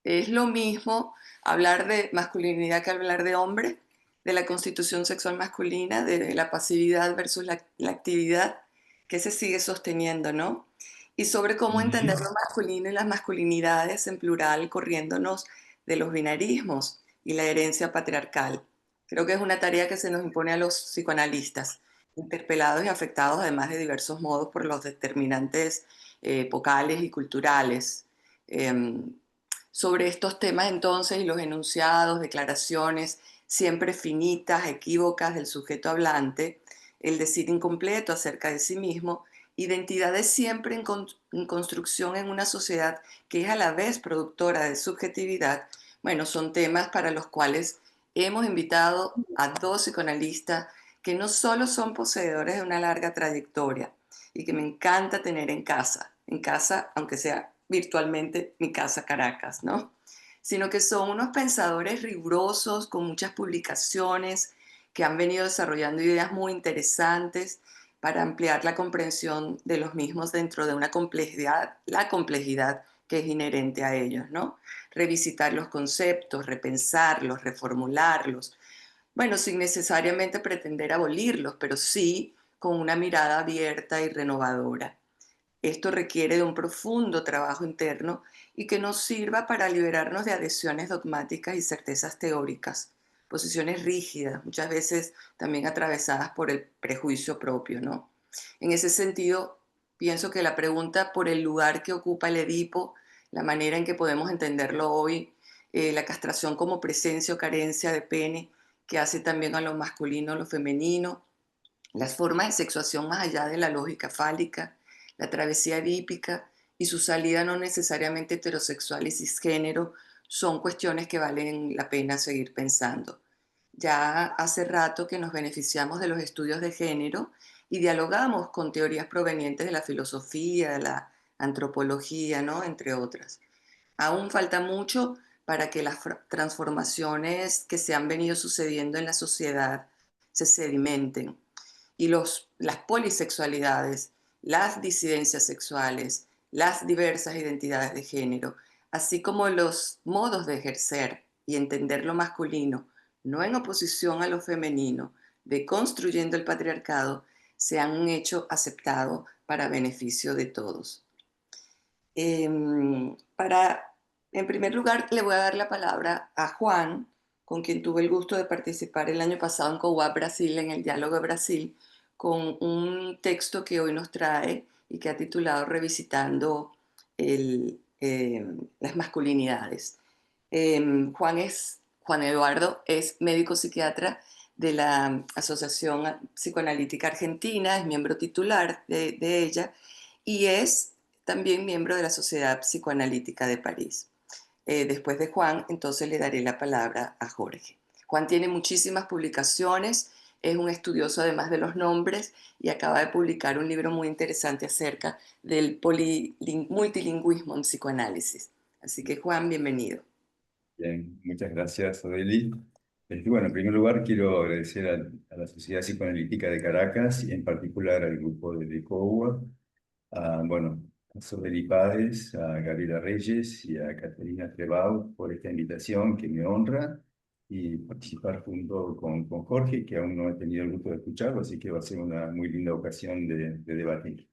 ¿Es lo mismo hablar de masculinidad que hablar de hombre? De la constitución sexual masculina, de la pasividad versus la actividad que se sigue sosteniendo, ¿no? Y sobre cómo entender Ujú. lo masculino y las masculinidades en plural, corriéndonos de los binarismos y la herencia patriarcal. Creo que es una tarea que se nos impone a los psicoanalistas, interpelados y afectados además de diversos modos por los determinantes epocales y culturales. Em, Sobre estos temas entonces y los enunciados, declaraciones siempre finitas, equívocas del sujeto hablante, el decir incompleto acerca de sí mismo, identidades siempre en construcción en una sociedad que es a la vez productora de subjetividad, bueno, son temas para los cuales hemos invitado a dos psicoanalistas que no solo son poseedores de una larga trayectoria y que me encanta tener en casa, aunque sea virtualmente mi casa Caracas, ¿no? Sino que son unos pensadores rigurosos con muchas publicaciones que han venido desarrollando ideas muy interesantes para ampliar la comprensión de los mismos dentro de una complejidad, la complejidad que es inherente a ellos, ¿no? Revisitar los conceptos, repensarlos, reformularlos, bueno, sin necesariamente pretender abolirlos, pero sí con una mirada abierta y renovadora. Esto requiere de un profundo trabajo interno y que nos sirva para liberarnos de adhesiones dogmáticas y certezas teóricas, posiciones rígidas, muchas veces también atravesadas por el prejuicio propio, ¿no? En ese sentido, pienso que la pregunta por el lugar que ocupa el Edipo, la manera en que podemos entenderlo hoy, la castración como presencia o carencia de pene, que hace también a lo masculino, a lo femenino, las formas de sexuación más allá de la lógica fálica, la travesía edípica y su salida no necesariamente heterosexual y cisgénero son cuestiones que valen la pena seguir pensando. Ya hace rato que nos beneficiamos de los estudios de género y dialogamos con teorías provenientes de la filosofía, de la antropología, ¿no? Entre otras. Aún falta mucho para que las transformaciones que se han venido sucediendo en la sociedad se sedimenten y las polisexualidades, las disidencias sexuales, las diversas identidades de género, así como los modos de ejercer y entender lo masculino, no en oposición a lo femenino, deconstruyendo el patriarcado, se han hecho aceptado para beneficio de todos. Para, en primer lugar, le voy a dar la palabra a Juan, con quien tuve el gusto de participar el año pasado en COWAP Brasil, en el Diálogo de Brasil, con un texto que hoy nos trae y que ha titulado Revisitando las masculinidades. Juan Eduardo es médico psiquiatra de la Asociación Psicoanalítica Argentina, es miembro titular de ella y es también miembro de la Sociedad Psicoanalítica de París. Después de Juan, entonces le daré la palabra a Jorge. Juan tiene muchísimas publicaciones, es un estudioso además de los nombres y acaba de publicar un libro muy interesante acerca del multilingüismo en psicoanálisis. Así que Juan, bienvenido. Bien, muchas gracias, Odeli. Bueno, en primer lugar quiero agradecer a la Sociedad Psicoanalítica de Caracas y en particular al grupo de DECOUA, bueno, a Odeli Páez, a Gabriela Reyes y a Caterina Trebau por esta invitación que me honra y participar junto con Jorge, que aún no he tenido el gusto de escucharlo, así que va a ser una muy linda ocasión de debatir.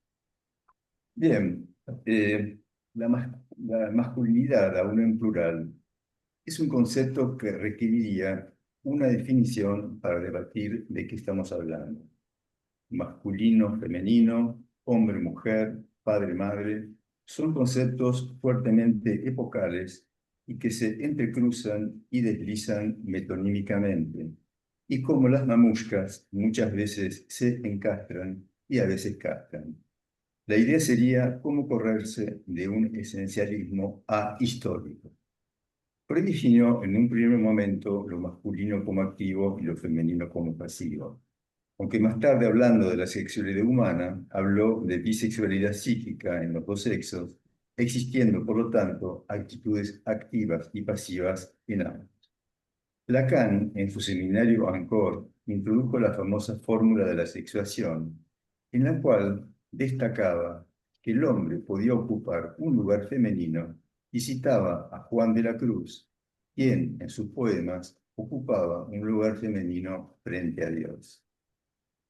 Bien, la masculinidad, aún en plural, es un concepto que requeriría una definición para debatir de qué estamos hablando. Masculino, femenino, hombre, mujer, padre, madre, son conceptos fuertemente epocales y que se entrecruzan y deslizan metonímicamente. Y como las mamushkas, muchas veces se encastran y a veces castran. La idea sería cómo correrse de un esencialismo ahistórico. Predefinió en un primer momento lo masculino como activo y lo femenino como pasivo. Aunque más tarde, hablando de la sexualidad humana, habló de bisexualidad psíquica en los dos sexos, existiendo, por lo tanto, actitudes activas y pasivas en ambos. Lacan, en su seminario Ancor, introdujo la famosa fórmula de la sexuación, en la cual destacaba que el hombre podía ocupar un lugar femenino y citaba a Juan de la Cruz, quien en sus poemas ocupaba un lugar femenino frente a Dios.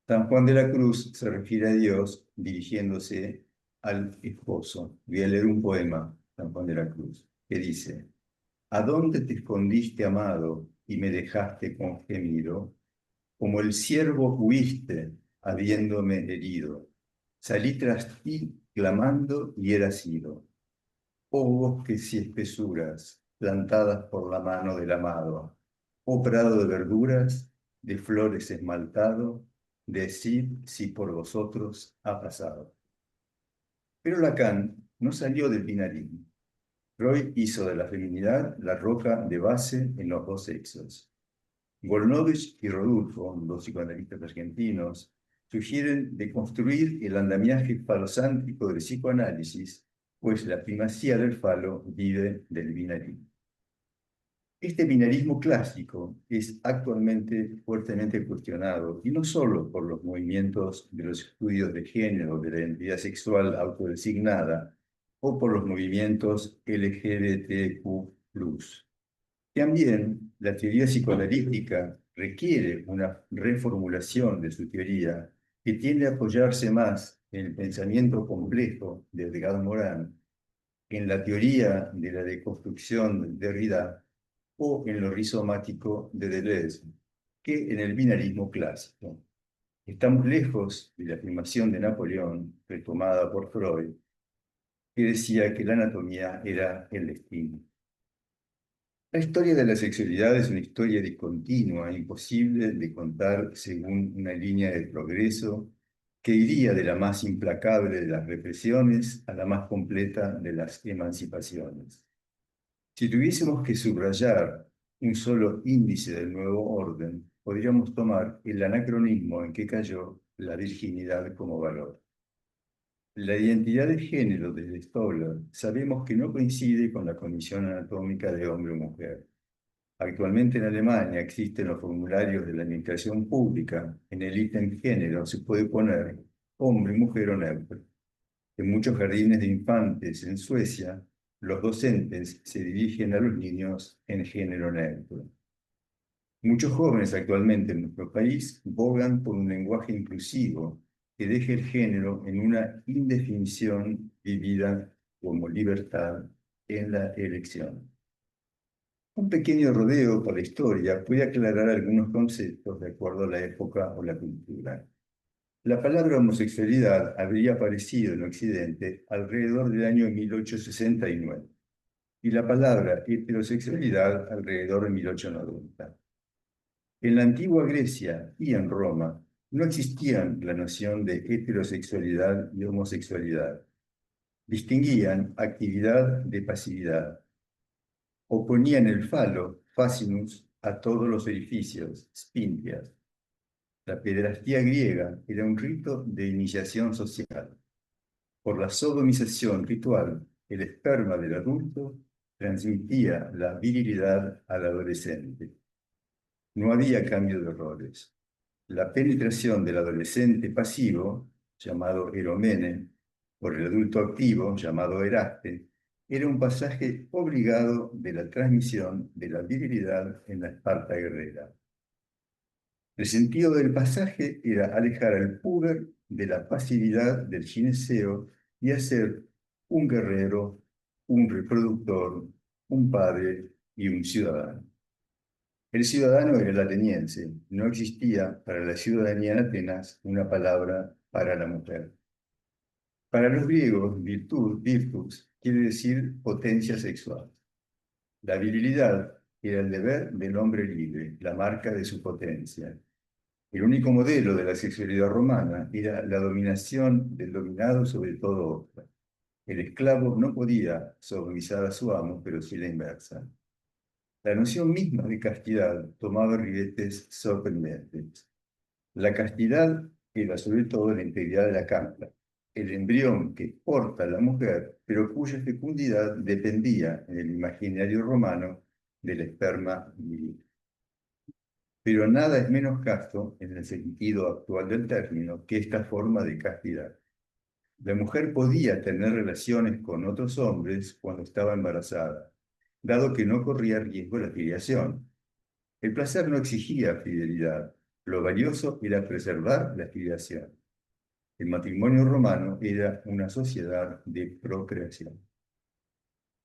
San Juan de la Cruz se refiere a Dios dirigiéndose al esposo. Voy a leer un poema, San Juan de la Cruz, que dice: ¿A dónde te escondiste, amado, y me dejaste con gemido? Como el ciervo huiste, habiéndome herido. Salí tras ti, clamando, y eras ido. Oh bosques y espesuras, plantadas por la mano del amado. Oh prado de verduras, de flores esmaltado, decid si por vosotros ha pasado. Pero Lacan no salió del binarismo. Freud hizo de la feminidad la roca de base en los dos sexos. Golnovich y Rodulfo, dos psicoanalistas argentinos, sugieren deconstruir el andamiaje falocéntrico del psicoanálisis, pues la primacía del falo vive del binarismo. Este binarismo clásico es actualmente fuertemente cuestionado, y no solo por los movimientos de los estudios de género, de la identidad sexual autodesignada, o por los movimientos LGBTQ+. También la teoría psicoanalítica requiere una reformulación de su teoría que tiende a apoyarse más en el pensamiento complejo de Edgar Morin, en la teoría de la deconstrucción de Derrida o en lo rizomático de Deleuze, que en el binarismo clásico. Estamos lejos de la afirmación de Napoleón, retomada por Freud, que decía que la anatomía era el destino. La historia de la sexualidad es una historia discontinua, imposible de contar según una línea de progreso que iría de la más implacable de las represiones a la más completa de las emancipaciones. Si tuviésemos que subrayar un solo índice del nuevo orden, podríamos tomar el anacronismo en que cayó la virginidad como valor. La identidad de género desde Stoller sabemos que no coincide con la condición anatómica de hombre o mujer. Actualmente en Alemania existen los formularios de la administración pública. En el ítem género se puede poner hombre, mujer o neutro. En muchos jardines de infantes en Suecia, los docentes se dirigen a los niños en género neutro. Muchos jóvenes actualmente en nuestro país bogan por un lenguaje inclusivo que deje el género en una indefinición vivida como libertad en la elección. Un pequeño rodeo por la historia puede aclarar algunos conceptos de acuerdo a la época o la cultura. La palabra homosexualidad habría aparecido en Occidente alrededor del año 1869 y la palabra heterosexualidad alrededor de 1890. En la antigua Grecia y en Roma no existían la noción de heterosexualidad y homosexualidad. Distinguían actividad de pasividad. Oponían el falo, fascinus, a todos los edificios, spintias. La pederastía griega era un rito de iniciación social. Por la sodomización ritual, el esperma del adulto transmitía la virilidad al adolescente. No había cambio de roles. La penetración del adolescente pasivo, llamado eromene, por el adulto activo, llamado eraste, era un pasaje obligado de la transmisión de la virilidad en la Esparta guerrera. El sentido del pasaje era alejar al puber de la pasividad del gineceo y hacer un guerrero, un reproductor, un padre y un ciudadano. El ciudadano era el ateniense. No existía para la ciudadanía en Atenas una palabra para la mujer. Para los griegos, virtus, quiere decir potencia sexual. La virilidad era el deber del hombre libre, la marca de su potencia. El único modelo de la sexualidad romana era la dominación del dominado sobre todo otro. El esclavo no podía sodomizar a su amo, pero sí la inversa. La noción misma de castidad tomaba ribetes sorprendentes. La castidad era sobre todo la integridad de la cámara, el embrión que porta la mujer, pero cuya fecundidad dependía en el imaginario romano del esperma viril. Pero nada es menos casto, en el sentido actual del término, que esta forma de castidad. La mujer podía tener relaciones con otros hombres cuando estaba embarazada, dado que no corría riesgo la filiación. El placer no exigía fidelidad, lo valioso era preservar la filiación. El matrimonio romano era una sociedad de procreación.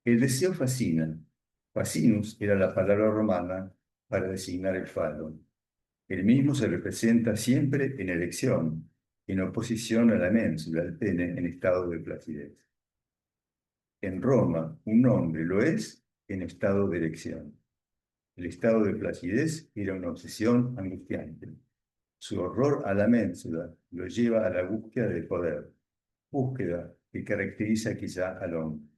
El deseo fascina. Fascinus era la palabra romana para designar el falo. El mismo se representa siempre en erección, en oposición a la ménsula, el pene en estado de placidez. En Roma, un hombre lo es en estado de erección. El estado de placidez era una obsesión angustiante. Su horror a la ménsula lo lleva a la búsqueda de poder, búsqueda que caracteriza quizá al hombre.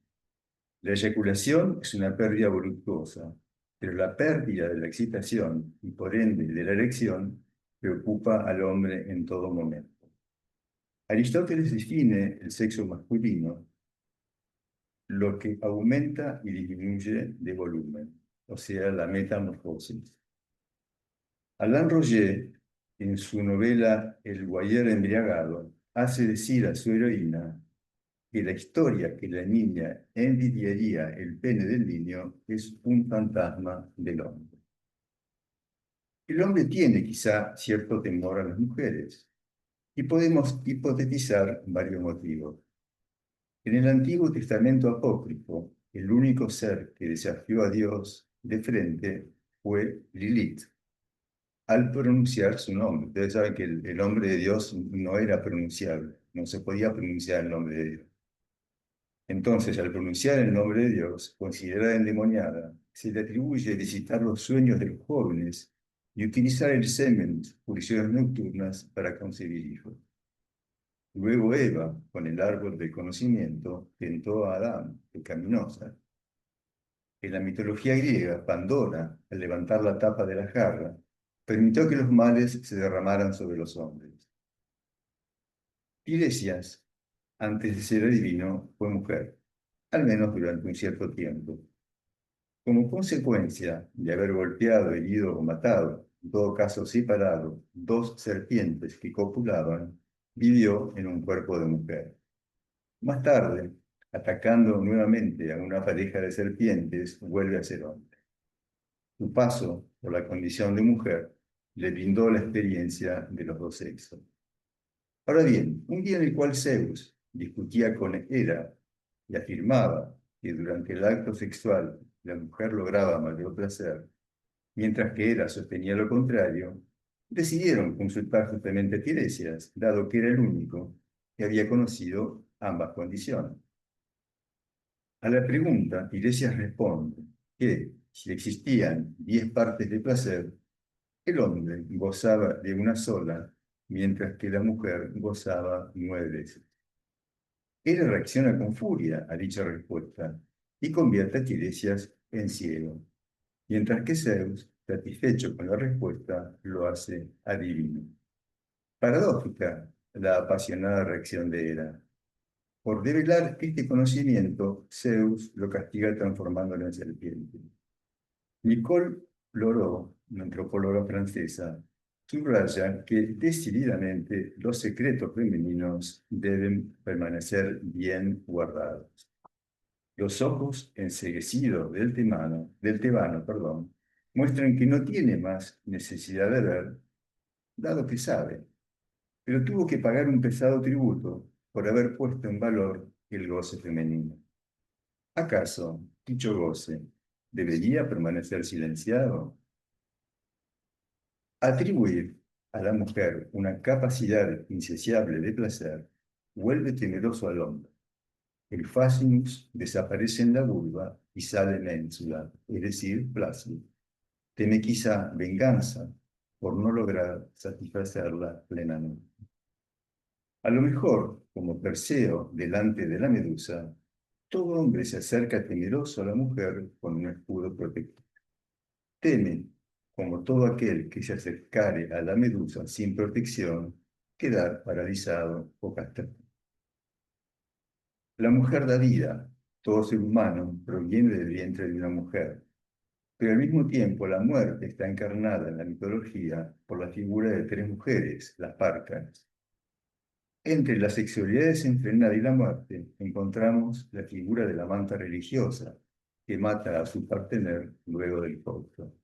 La eyaculación es una pérdida voluptuosa, pero la pérdida de la excitación y por ende de la erección preocupa al hombre en todo momento. Aristóteles define el sexo masculino lo que aumenta y disminuye de volumen, o sea, la metamorfosis. Alain Roger, en su novela El guayer embriagado, hace decir a su heroína que la historia que la niña envidiaría el pene del niño es un fantasma del hombre. El hombre tiene quizá cierto temor a las mujeres y podemos hipotetizar varios motivos. En el Antiguo Testamento apócrifo, el único ser que desafió a Dios de frente fue Lilith, al pronunciar su nombre. Ustedes saben que el nombre de Dios no era pronunciable, no se podía pronunciar el nombre de Dios. Entonces, al pronunciar el nombre de Dios, considerada endemoniada, se le atribuye visitar los sueños de los jóvenes y utilizar el semen, pulsiones nocturnas, para concebir hijos. Luego Eva, con el árbol del conocimiento, tentó a Adán, pecaminosa. En la mitología griega, Pandora, al levantar la tapa de la jarra, permitió que los males se derramaran sobre los hombres. Tiresias, antes de ser adivino, fue mujer, al menos durante un cierto tiempo. Como consecuencia de haber golpeado, herido o matado, en todo caso separado, dos serpientes que copulaban, vivió en un cuerpo de mujer. Más tarde, atacando nuevamente a una pareja de serpientes, vuelve a ser hombre. Su paso por la condición de mujer le brindó la experiencia de los dos sexos. Ahora bien, un día en el cual Zeus discutía con Hera y afirmaba que durante el acto sexual la mujer lograba mayor placer, mientras que Hera sostenía lo contrario, decidieron consultar justamente a Tiresias, dado que era el único que había conocido ambas condiciones. A la pregunta, Tiresias responde que si existían 10 partes de placer, el hombre gozaba de una sola, mientras que la mujer gozaba 9 veces. Hera reacciona con furia a dicha respuesta y convierte a Tiresias en ciego, mientras que Zeus, satisfecho con la respuesta, lo hace adivino. Paradójica la apasionada reacción de Hera. Por develar este conocimiento, Zeus lo castiga transformándolo en serpiente. Nicole Loraux, una antropóloga francesa, subraya que decididamente los secretos femeninos deben permanecer bien guardados. Los ojos enceguecidos del tebano, muestran que no tiene más necesidad de ver, dado que sabe, pero tuvo que pagar un pesado tributo por haber puesto en valor el goce femenino. ¿Acaso dicho goce debería permanecer silenciado? Atribuir a la mujer una capacidad insaciable de placer vuelve temeroso al hombre. El fascinus desaparece en la vulva y sale ménsula, es decir, plácido. Teme quizá venganza por no lograr satisfacerla plenamente. A lo mejor, como Perseo delante de la Medusa, todo hombre se acerca temeroso a la mujer con un escudo protector. Teme, como todo aquel que se acercare a la Medusa sin protección, quedar paralizado o castrado. La mujer da vida. Todo ser humano proviene del vientre de una mujer. Pero al mismo tiempo la muerte está encarnada en la mitología por la figura de tres mujeres, las Parcas. Entre la sexualidad desenfrenada y la muerte encontramos la figura de la manta religiosa que mata a su partener luego del coito.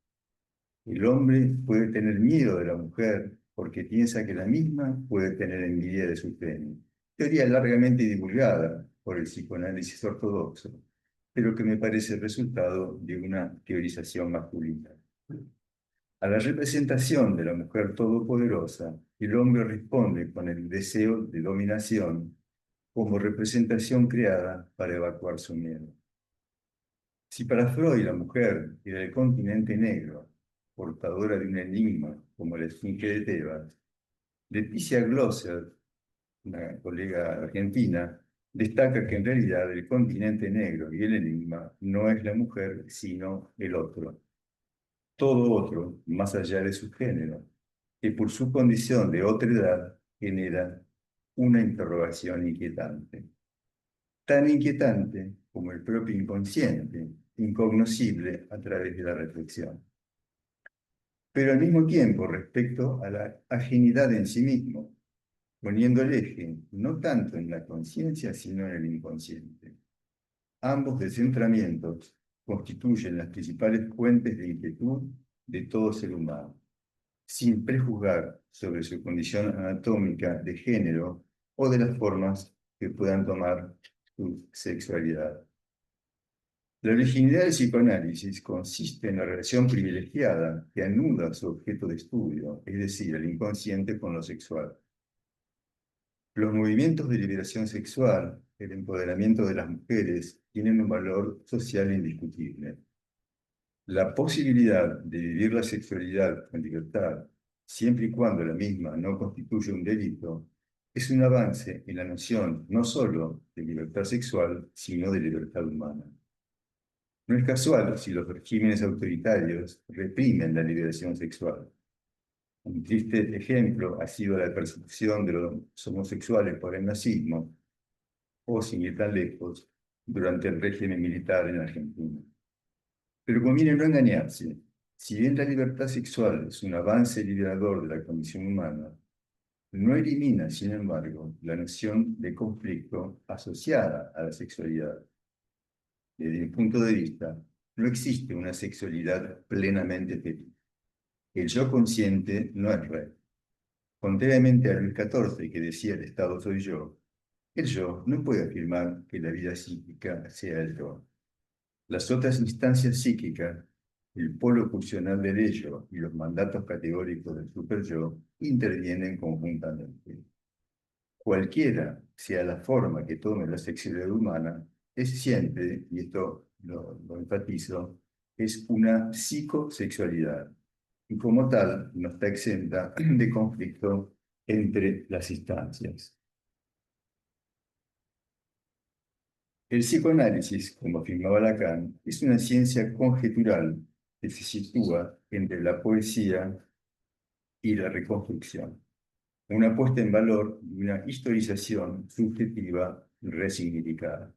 El hombre puede tener miedo de la mujer porque piensa que la misma puede tener envidia de su pene. Teoría largamente divulgada por el psicoanálisis ortodoxo, pero que me parece el resultado de una teorización masculina. A la representación de la mujer todopoderosa, el hombre responde con el deseo de dominación como representación creada para evacuar su miedo. Si para Freud la mujer era el continente negro, portadora de un enigma como la esfinge de Tebas, Leticia Glosser, una colega argentina, destaca que en realidad el continente negro y el enigma no es la mujer, sino el otro. Todo otro, más allá de su género, que por su condición de otra edad genera una interrogación inquietante. Tan inquietante como el propio inconsciente, incognoscible a través de la reflexión. Pero al mismo tiempo respecto a la ajenidad en sí mismo, poniendo el eje no tanto en la conciencia, sino en el inconsciente. Ambos descentramientos constituyen las principales fuentes de inquietud de todo ser humano, sin prejuzgar sobre su condición anatómica de género o de las formas que puedan tomar su sexualidad. La originalidad del psicoanálisis consiste en la relación privilegiada que anuda su objeto de estudio, es decir, el inconsciente con lo sexual. Los movimientos de liberación sexual, el empoderamiento de las mujeres, tienen un valor social indiscutible. La posibilidad de vivir la sexualidad con libertad, siempre y cuando la misma no constituya un delito, es un avance en la noción no solo de libertad sexual, sino de libertad humana. No es casual si los regímenes autoritarios reprimen la liberación sexual. Un triste ejemplo ha sido la persecución de los homosexuales por el nazismo, o sin ir tan lejos, durante el régimen militar en Argentina. Pero conviene no engañarse. Si bien la libertad sexual es un avance liberador de la condición humana, no elimina, sin embargo, la noción de conflicto asociada a la sexualidad. Desde mi punto de vista, no existe una sexualidad plenamente feliz. El yo consciente no es rey. Contrariamente a Luis XIV, que decía el Estado soy yo, el yo no puede afirmar que la vida psíquica sea el yo. Las otras instancias psíquicas, el polo pulsional del ello y los mandatos categóricos del superyo, intervienen conjuntamente. Cualquiera sea la forma que tome la sexualidad humana, es siempre, y esto lo enfatizo, es una psicosexualidad. Y como tal, no está exenta de conflicto entre las instancias. El psicoanálisis, como afirmaba Lacan, es una ciencia conjetural que se sitúa entre la poesía y la reconstrucción, una puesta en valor y una historización subjetiva resignificada.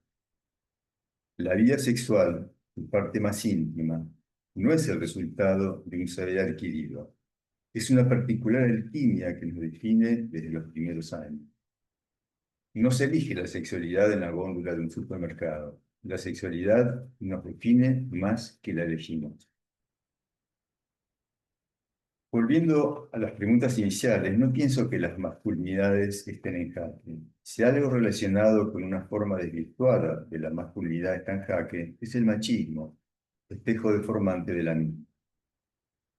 La vida sexual, su parte más íntima, no es el resultado de un saber adquirido, es una particular alquimia que nos define desde los primeros años. No se elige la sexualidad en la góndola de un supermercado. La sexualidad nos define más que la elegimos. Volviendo a las preguntas iniciales, no pienso que las masculinidades estén en jaque. Si algo relacionado con una forma desvirtuada de la masculinidad está en jaque, es el machismo, espejo deformante de la misma.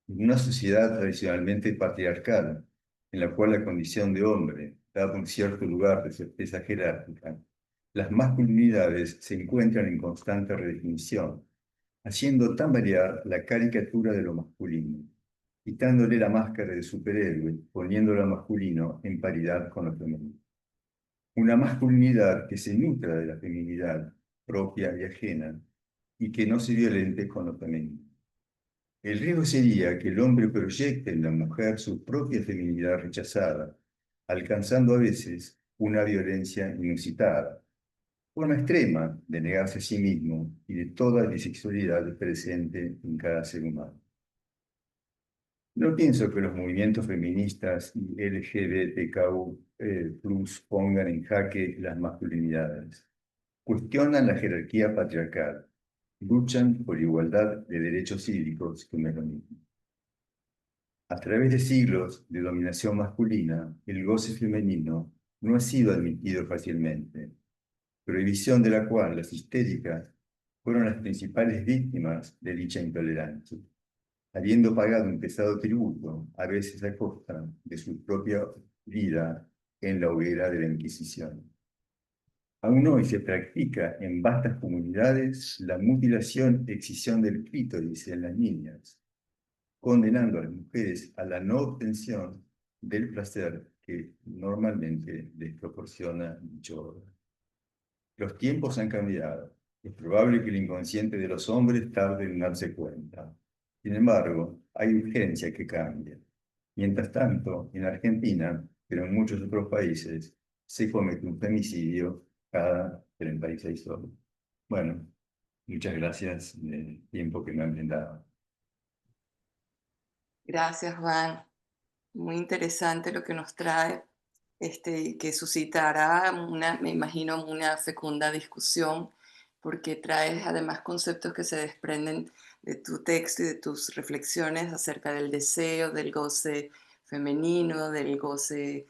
En una sociedad tradicionalmente patriarcal, en la cual la condición de hombre da un cierto lugar de certeza jerárquica, las masculinidades se encuentran en constante redefinición, haciendo tambalear la caricatura de lo masculino, quitándole la máscara de superhéroe, poniéndolo a masculino en paridad con lo femenino. Una masculinidad que se nutra de la feminidad propia y ajena, y que no se violente con lo femenino. El riesgo sería que el hombre proyecte en la mujer su propia feminidad rechazada, alcanzando a veces una violencia inusitada, forma extrema de negarse a sí mismo y de toda bisexualidad presente en cada ser humano. No pienso que los movimientos feministas y LGBTQ plus pongan en jaque las masculinidades. Cuestionan la jerarquía patriarcal. Luchan por igualdad de derechos cívicos, que no es lo mismo. A través de siglos de dominación masculina, el goce femenino no ha sido admitido fácilmente, prohibición de la cual las histéricas fueron las principales víctimas de dicha intolerancia, habiendo pagado un pesado tributo, a veces a costa de su propia vida en la hoguera de la Inquisición. Aún hoy se practica en vastas comunidades la mutilación, excisión del clítoris en las niñas, condenando a las mujeres a la no obtención del placer que normalmente les proporciona dicho órgano. Los tiempos han cambiado. Es probable que el inconsciente de los hombres tarde en darse cuenta. Sin embargo, hay urgencia que cambie. Mientras tanto, en Argentina, pero en muchos otros países, se comete un femicidio cada 36 horas. Bueno, muchas gracias del tiempo que me han brindado. Gracias, Juan. Muy interesante lo que nos trae, y que suscitará una, me imagino, una fecunda discusión, porque traes además conceptos que se desprenden de tu texto y de tus reflexiones acerca del deseo, del goce femenino, del goce,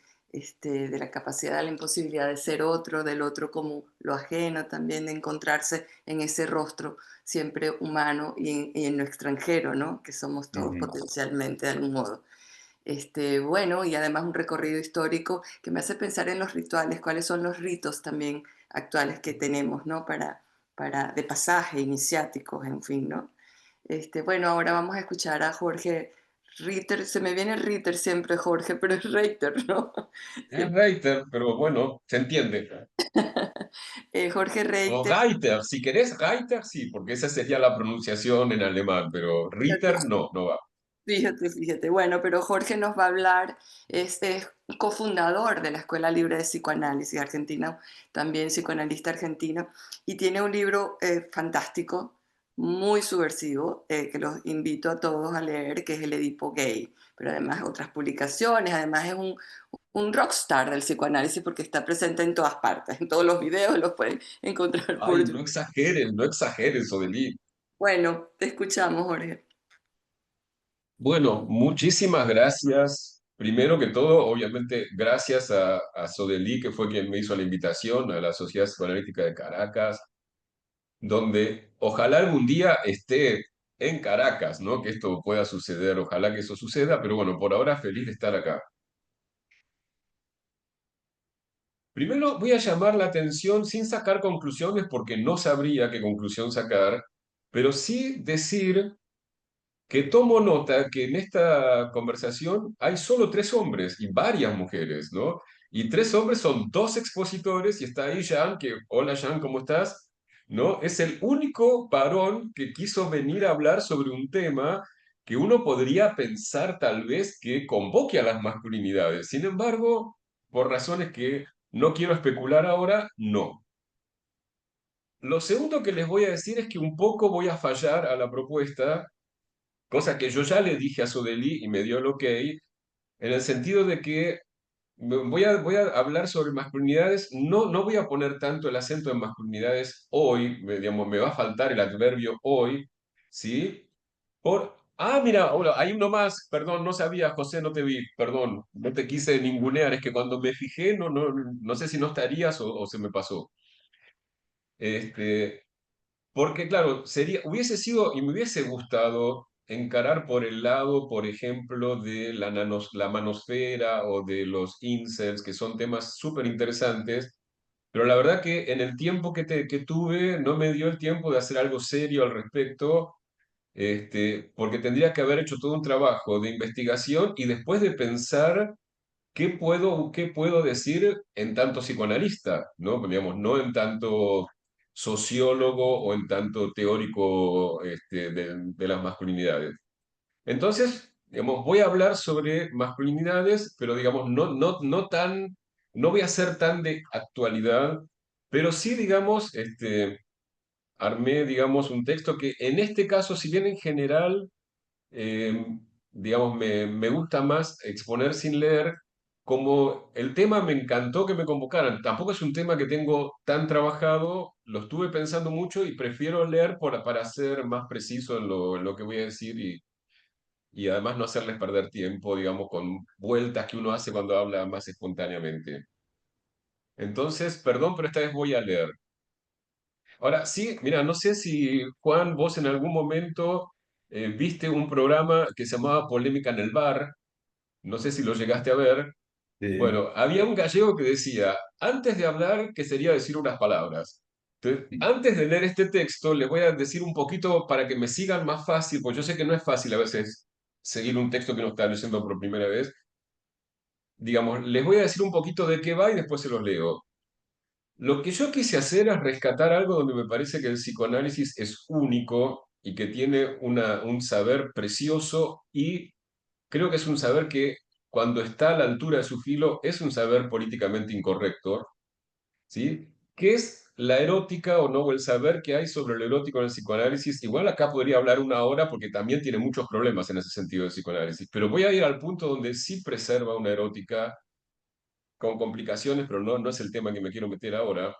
de la capacidad, de la imposibilidad de ser otro, del otro como lo ajeno, también de encontrarse en ese rostro siempre humano y en lo extranjero, ¿no? Que somos todos Ujú. potencialmente de algún modo. Bueno, y además un recorrido histórico que me hace pensar en los rituales, cuáles son los ritos también actuales que tenemos, ¿no? De pasaje, iniciáticos, en fin, ¿no? Bueno, ahora vamos a escuchar a Jorge Ritter, se me viene Ritter siempre, Jorge, pero es Reiter, ¿no? Es Reiter, pero bueno, se entiende. Jorge O Reiter, Reiter, si querés Reiter, sí, porque esa sería la pronunciación en alemán, pero Ritter no, no va. fíjate, fíjate. Bueno, pero Jorge nos va a hablar, es cofundador de la Escuela Libre de Psicoanálisis Argentina, también psicoanalista argentino, y tiene un libro fantástico, muy subversivo, que los invito a todos a leer, que es El Edipo Gay, pero además otras publicaciones, además es un rockstar del psicoanálisis porque está presente en todas partes, en todos los videos los pueden encontrar por Ay, YouTube. no exageres, Odeli. Bueno, te escuchamos, Jorge. Bueno, muchísimas gracias. Primero que todo, obviamente, gracias a Sodeli, que fue quien me hizo la invitación a la Sociedad Psicoanalítica de Caracas, donde ojalá algún día esté en Caracas, ¿no? Que esto pueda suceder, ojalá que eso suceda, pero bueno, por ahora feliz de estar acá. Primero voy a llamar la atención sin sacar conclusiones porque no sabría qué conclusión sacar, pero sí decir que tomo nota que en esta conversación hay solo tres hombres y varias mujeres, ¿no? Y tres hombres son dos expositores y está ahí Jean, que, hola Jean, ¿cómo estás? ¿No? Es el único varón que quiso venir a hablar sobre un tema que uno podría pensar tal vez que convoque a las masculinidades. Sin embargo, por razones que no quiero especular ahora, no. Lo segundo que les voy a decir es que un poco voy a fallar a la propuesta, cosa que yo ya le dije a Sodeli y me dio el ok, en el sentido de que voy a hablar sobre masculinidades, no voy a poner tanto el acento en masculinidades hoy, digamos, me va a faltar el adverbio hoy, ¿sí? Mira, hola, hay uno más, perdón, no sabía, José, no te vi, perdón, no te quise ningunear, es que cuando me fijé, no sé si no estarías o se me pasó. Este, Porque, claro, hubiese sido y me hubiese gustado encarar por el lado, por ejemplo, de la manosfera o de los incels, que son temas súper interesantes, pero la verdad que en el tiempo que tuve no me dio el tiempo de hacer algo serio al respecto, porque tendría que haber hecho todo un trabajo de investigación y después de pensar qué puedo decir en tanto psicoanalista, ¿no? Digamos, no en tanto sociólogo o en tanto teórico de las masculinidades. Entonces, digamos, voy a hablar sobre masculinidades, pero digamos, no voy a ser tan de actualidad, pero sí, digamos, armé, digamos, un texto que en este caso, si bien en general eh, digamos, me gusta más exponer sin leer. Como el tema me encantó que me convocaran, tampoco es un tema que tengo tan trabajado, lo estuve pensando mucho y prefiero leer para ser más preciso en lo que voy a decir y además no hacerles perder tiempo, digamos, con vueltas que uno hace cuando habla más espontáneamente. Entonces, perdón, pero esta vez voy a leer. Ahora, sí, mira, no sé si, Juan, vos en algún momento viste un programa que se llamaba Polémica en el Bar, no sé si lo llegaste a ver. Sí, Bueno, había un gallego que decía, antes de hablar, que sería decir unas palabras. Entonces, antes de leer este texto, les voy a decir un poquito para que me sigan más fácil, porque yo sé que no es fácil a veces seguir un texto que uno está leyendo por primera vez. Digamos, les voy a decir un poquito de qué va y después se los leo. Lo que yo quise hacer es rescatar algo donde me parece que el psicoanálisis es único y que tiene un saber precioso y creo que es un saber que cuando está a la altura de su filo es un saber políticamente incorrecto, ¿sí? ¿Qué es la erótica o no? O el saber que hay sobre lo erótico en el psicoanálisis. Igual acá podría hablar una hora porque también tiene muchos problemas en ese sentido del psicoanálisis, pero voy a ir al punto donde sí preserva una erótica con complicaciones, pero no es el tema que me quiero meter ahora.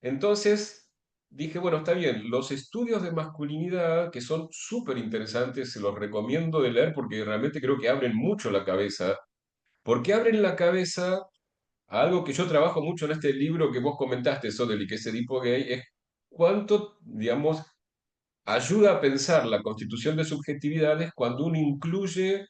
Entonces dije, bueno, está bien, los estudios de masculinidad, que son súper interesantes, se los recomiendo de leer porque realmente creo que abren mucho la cabeza. ¿Por qué abren la cabeza a algo que yo trabajo mucho en este libro que vos comentaste, Sodeli, que es Edipo Gay? Es cuánto, digamos, ayuda a pensar la constitución de subjetividades cuando uno incluye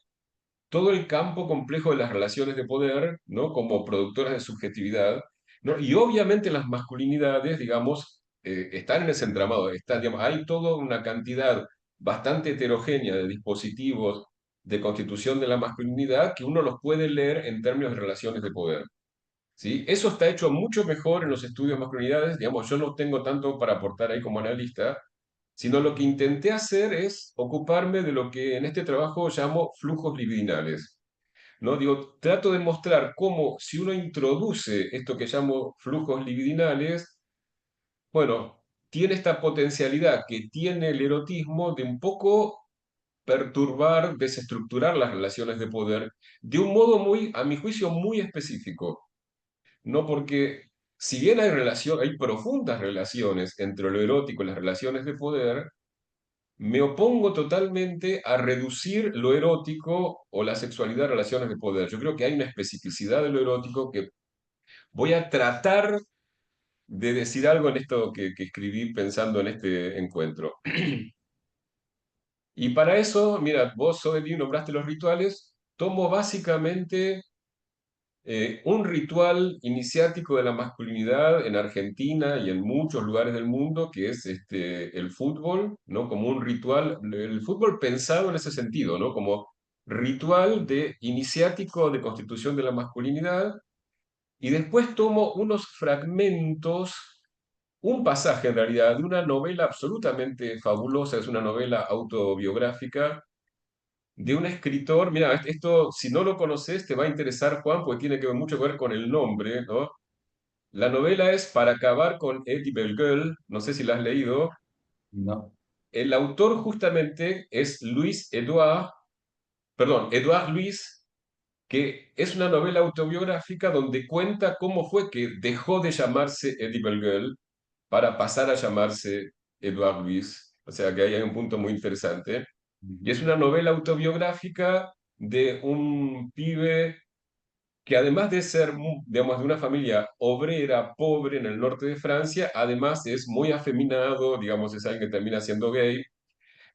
todo el campo complejo de las relaciones de poder, ¿no? Como productoras de subjetividad, ¿no? Y obviamente las masculinidades, digamos, están en ese entramado, digamos, hay toda una cantidad bastante heterogénea de dispositivos de constitución de la masculinidad que uno los puede leer en términos de relaciones de poder. ¿Sí? Eso está hecho mucho mejor en los estudios de masculinidades, digamos, yo no tengo tanto para aportar ahí como analista, sino lo que intenté hacer es ocuparme de lo que en este trabajo llamo flujos libidinales. ¿No? Digo, trato de mostrar cómo si uno introduce esto que llamo flujos libidinales, bueno, tiene esta potencialidad que tiene el erotismo de un poco perturbar, desestructurar las relaciones de poder de un modo muy, a mi juicio, muy específico. No porque, si bien hay profundas relaciones entre lo erótico y las relaciones de poder, me opongo totalmente a reducir lo erótico o la sexualidad a relaciones de poder. Yo creo que hay una especificidad de lo erótico que voy a tratar de decir algo en esto que escribí pensando en este encuentro. Y para eso, mira, vos, Odeli, nombraste los rituales, tomo básicamente un ritual iniciático de la masculinidad en Argentina y en muchos lugares del mundo, que es el fútbol, ¿no? Como un ritual, el fútbol pensado en ese sentido, ¿no? Como ritual de iniciático de constitución de la masculinidad, y después tomo unos fragmentos, un pasaje en realidad, de una novela absolutamente fabulosa, es una novela autobiográfica de un escritor. Mira, esto, si no lo conoces, te va a interesar, Juan, porque tiene que ver mucho que ver con el nombre, ¿no? La novela es Para acabar con Eddie Bellegueule, no sé si la has leído. no, El autor justamente es Louis Edouard, perdón, Edouard Louis, que es una novela autobiográfica donde cuenta cómo fue que dejó de llamarse Eddie Bellegueule para pasar a llamarse Edouard Louis. O sea que ahí hay un punto muy interesante. Y es ujú, una novela autobiográfica de un pibe que además de ser, digamos, de una familia obrera, pobre en el norte de Francia, además es muy afeminado, digamos, es alguien que termina siendo gay.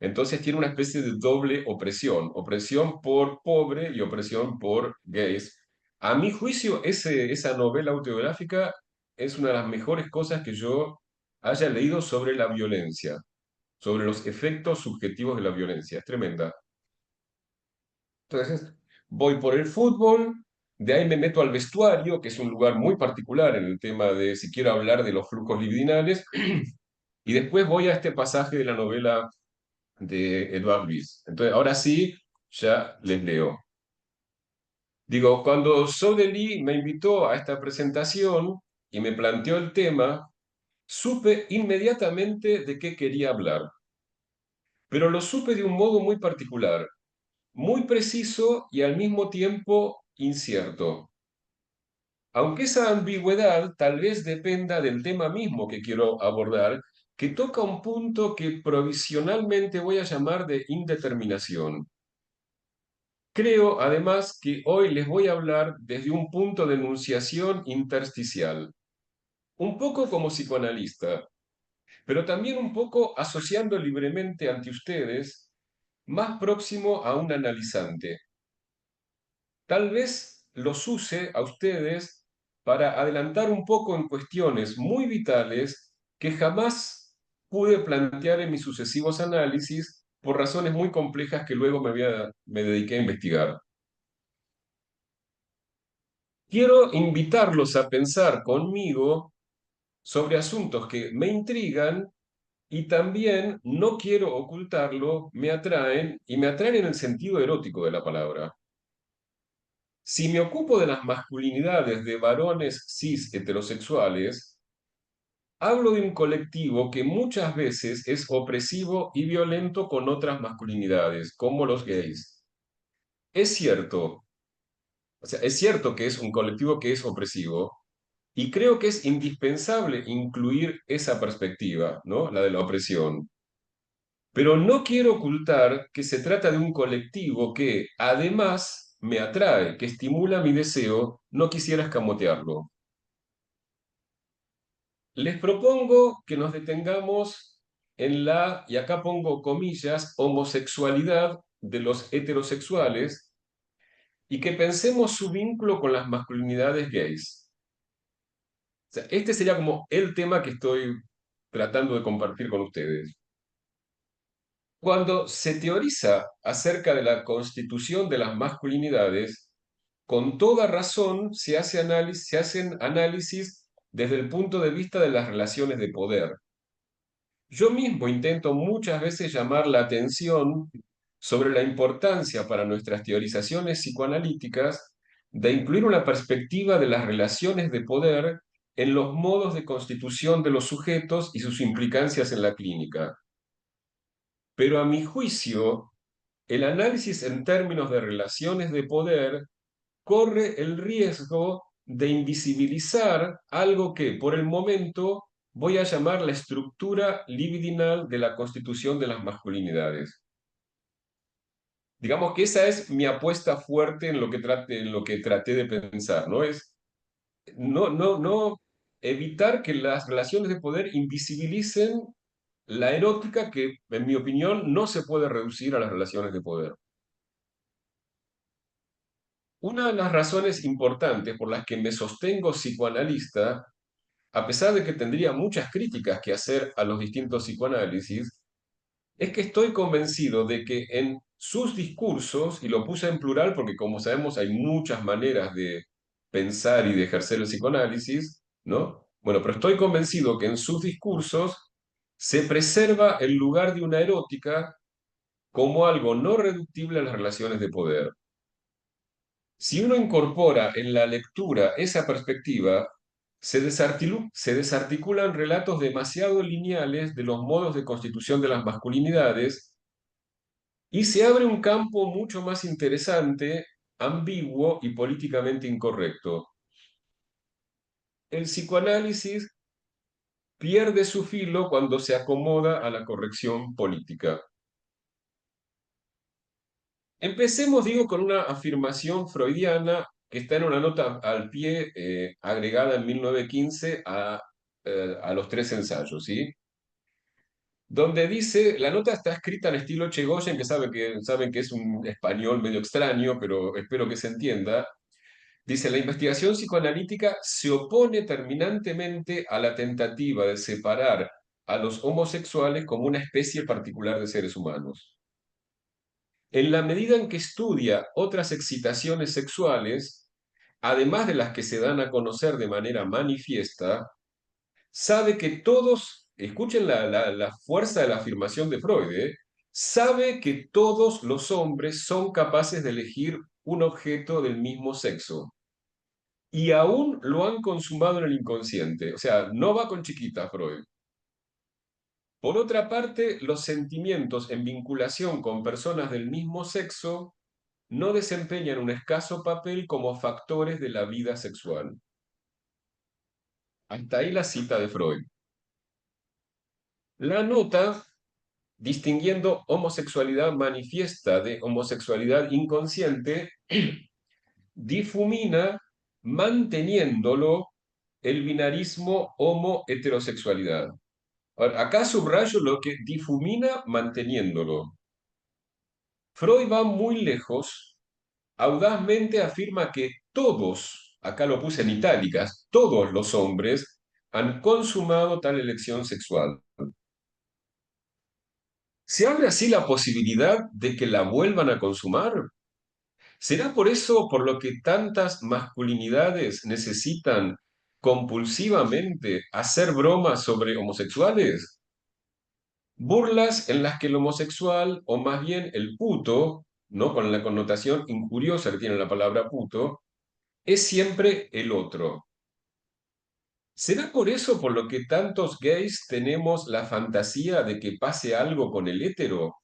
Entonces tiene una especie de doble opresión, opresión por pobre y opresión por gays. A mi juicio, esa novela autobiográfica es una de las mejores cosas que yo haya leído sobre la violencia, sobre los efectos subjetivos de la violencia. Es tremenda. Entonces, voy por el fútbol, de ahí me meto al vestuario, que es un lugar muy particular en el tema de si quiero hablar de los flujos libidinales, y después voy a este pasaje de la novela de Edouard Louis. Entonces, ahora sí, ya les leo. Digo, cuando Sodeli me invitó a esta presentación y me planteó el tema, supe inmediatamente de qué quería hablar, pero lo supe de un modo muy particular. muy preciso y al mismo tiempo incierto. Aunque esa ambigüedad tal vez dependa del tema mismo que quiero abordar, que toca un punto que provisionalmente voy a llamar de indeterminación. Creo, además, que hoy les voy a hablar desde un punto de enunciación intersticial, un poco como psicoanalista, pero también un poco asociando libremente ante ustedes, más próximo a un analizante. Tal vez los use a ustedes para adelantar un poco en cuestiones muy vitales que jamás pude plantear en mis sucesivos análisis por razones muy complejas que luego me dediqué a investigar. Quiero invitarlos a pensar conmigo sobre asuntos que me intrigan y también, no quiero ocultarlo, me atraen y me atraen en el sentido erótico de la palabra. Si me ocupo de las masculinidades de varones cis heterosexuales, hablo de un colectivo que muchas veces es opresivo y violento con otras masculinidades, como los gays. Es cierto, o sea, es cierto que es un colectivo que es opresivo, y creo que es indispensable incluir esa perspectiva, ¿no? La de la opresión. Pero no quiero ocultar que se trata de un colectivo que, además, me atrae, que estimula mi deseo, no quisiera escamotearlo. Les propongo que nos detengamos en la, y acá pongo comillas, homosexualidad de los heterosexuales y que pensemos su vínculo con las masculinidades gays. O sea, este sería como el tema que estoy tratando de compartir con ustedes. Cuando se teoriza acerca de la constitución de las masculinidades, con toda razón se hacen análisis desde el punto de vista de las relaciones de poder. Yo mismo intento muchas veces llamar la atención sobre la importancia para nuestras teorizaciones psicoanalíticas de incluir una perspectiva de las relaciones de poder en los modos de constitución de los sujetos y sus implicancias en la clínica. Pero a mi juicio, el análisis en términos de relaciones de poder corre el riesgo de invisibilizar algo que, por el momento, voy a llamar la estructura libidinal de la constitución de las masculinidades. Digamos que esa es mi apuesta fuerte en lo que traté de pensar, ¿no? Es no evitar que las relaciones de poder invisibilicen la erótica que, en mi opinión, no se puede reducir a las relaciones de poder. Una de las razones importantes por las que me sostengo psicoanalista, a pesar de que tendría muchas críticas que hacer a los distintos psicoanálisis, es que estoy convencido de que en sus discursos, y lo puse en plural porque como sabemos hay muchas maneras de pensar y de ejercer el psicoanálisis, ¿no? Bueno, pero estoy convencido que en sus discursos se preserva el lugar de una erótica como algo no reductible a las relaciones de poder. Si uno incorpora en la lectura esa perspectiva, se desarticulan relatos demasiado lineales de los modos de constitución de las masculinidades y se abre un campo mucho más interesante, ambiguo y políticamente incorrecto. El psicoanálisis pierde su filo cuando se acomoda a la corrección política. Empecemos, digo, con una afirmación freudiana que está en una nota al pie agregada en 1915 a los tres ensayos, ¿sí? Donde dice, la nota está escrita en estilo Chegoyen, que saben que es un español medio extraño, pero espero que se entienda. Dice, la investigación psicoanalítica se opone terminantemente a la tentativa de separar a los homosexuales como una especie particular de seres humanos. En la medida en que estudia otras excitaciones sexuales, además de las que se dan a conocer de manera manifiesta, sabe que todos, escuchen la fuerza de la afirmación de Freud, sabe que todos los hombres son capaces de elegir un objeto del mismo sexo y aún lo han consumado en el inconsciente. O sea, no va con chiquita Freud. Por otra parte, los sentimientos en vinculación con personas del mismo sexo no desempeñan un escaso papel como factores de la vida sexual. Hasta ahí la cita de Freud. La nota, distinguiendo homosexualidad manifiesta de homosexualidad inconsciente, difumina manteniéndolo el binarismo homo-heterosexualidad. Acá subrayo lo que difumina manteniéndolo. Freud va muy lejos, audazmente afirma que todos, acá lo puse en itálicas, todos los hombres han consumado tal elección sexual. ¿Se abre así la posibilidad de que la vuelvan a consumar? ¿Será por eso por lo que tantas masculinidades necesitan compulsivamente hacer bromas sobre homosexuales? Burlas en las que el homosexual, o más bien el puto, ¿no? Con la connotación injuriosa que tiene la palabra puto, es siempre el otro. ¿Será por eso por lo que tantos gays tenemos la fantasía de que pase algo con el hétero?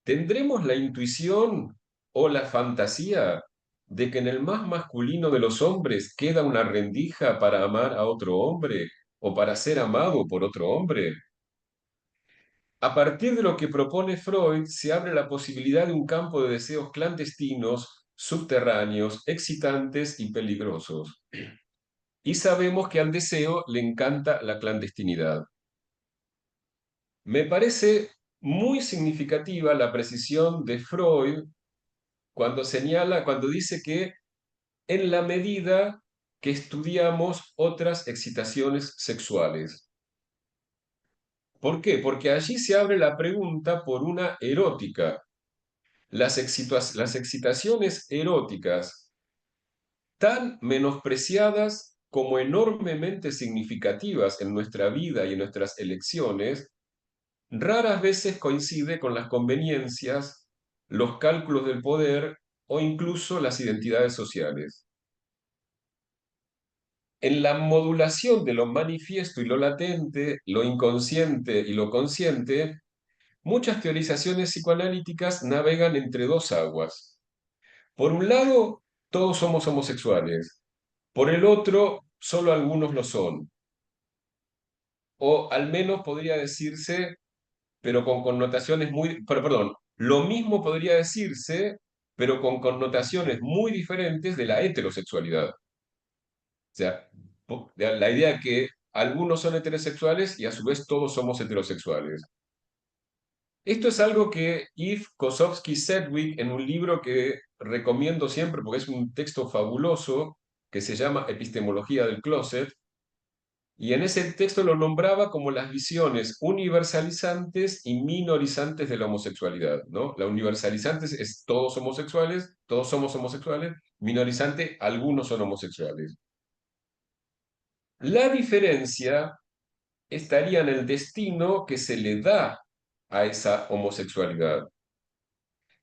¿Tendremos la intuición o la fantasía de que en el más masculino de los hombres queda una rendija para amar a otro hombre o para ser amado por otro hombre? A partir de lo que propone Freud, se abre la posibilidad de un campo de deseos clandestinos, subterráneos, excitantes y peligrosos. Y sabemos que al deseo le encanta la clandestinidad. Me parece muy significativa la precisión de Freud cuando dice que en la medida que estudiamos otras excitaciones sexuales. ¿Por qué? Porque allí se abre la pregunta por una erótica. Las excitaciones eróticas, tan menospreciadas como enormemente significativas en nuestra vida y en nuestras elecciones, raras veces coincide con las conveniencias, los cálculos del poder o incluso las identidades sociales. En la modulación de lo manifiesto y lo latente, lo inconsciente y lo consciente, muchas teorizaciones psicoanalíticas navegan entre dos aguas. Por un lado, todos somos homosexuales. Por el otro, solo algunos lo son. O al menos podría decirse, pero con connotaciones muy... Perdón, lo mismo podría decirse, pero con connotaciones muy diferentes de la heterosexualidad. O sea, la idea de que algunos son heterosexuales y a su vez todos somos heterosexuales. Esto es algo que Yves Kosofsky-Sedgwick, en un libro que recomiendo siempre porque es un texto fabuloso, que se llama Epistemología del Closet, y en ese texto lo nombraba como las visiones universalizantes y minorizantes de la homosexualidad, ¿no? La universalizante es todos homosexuales, todos somos homosexuales, minorizante, algunos son homosexuales. La diferencia estaría en el destino que se le da a esa homosexualidad.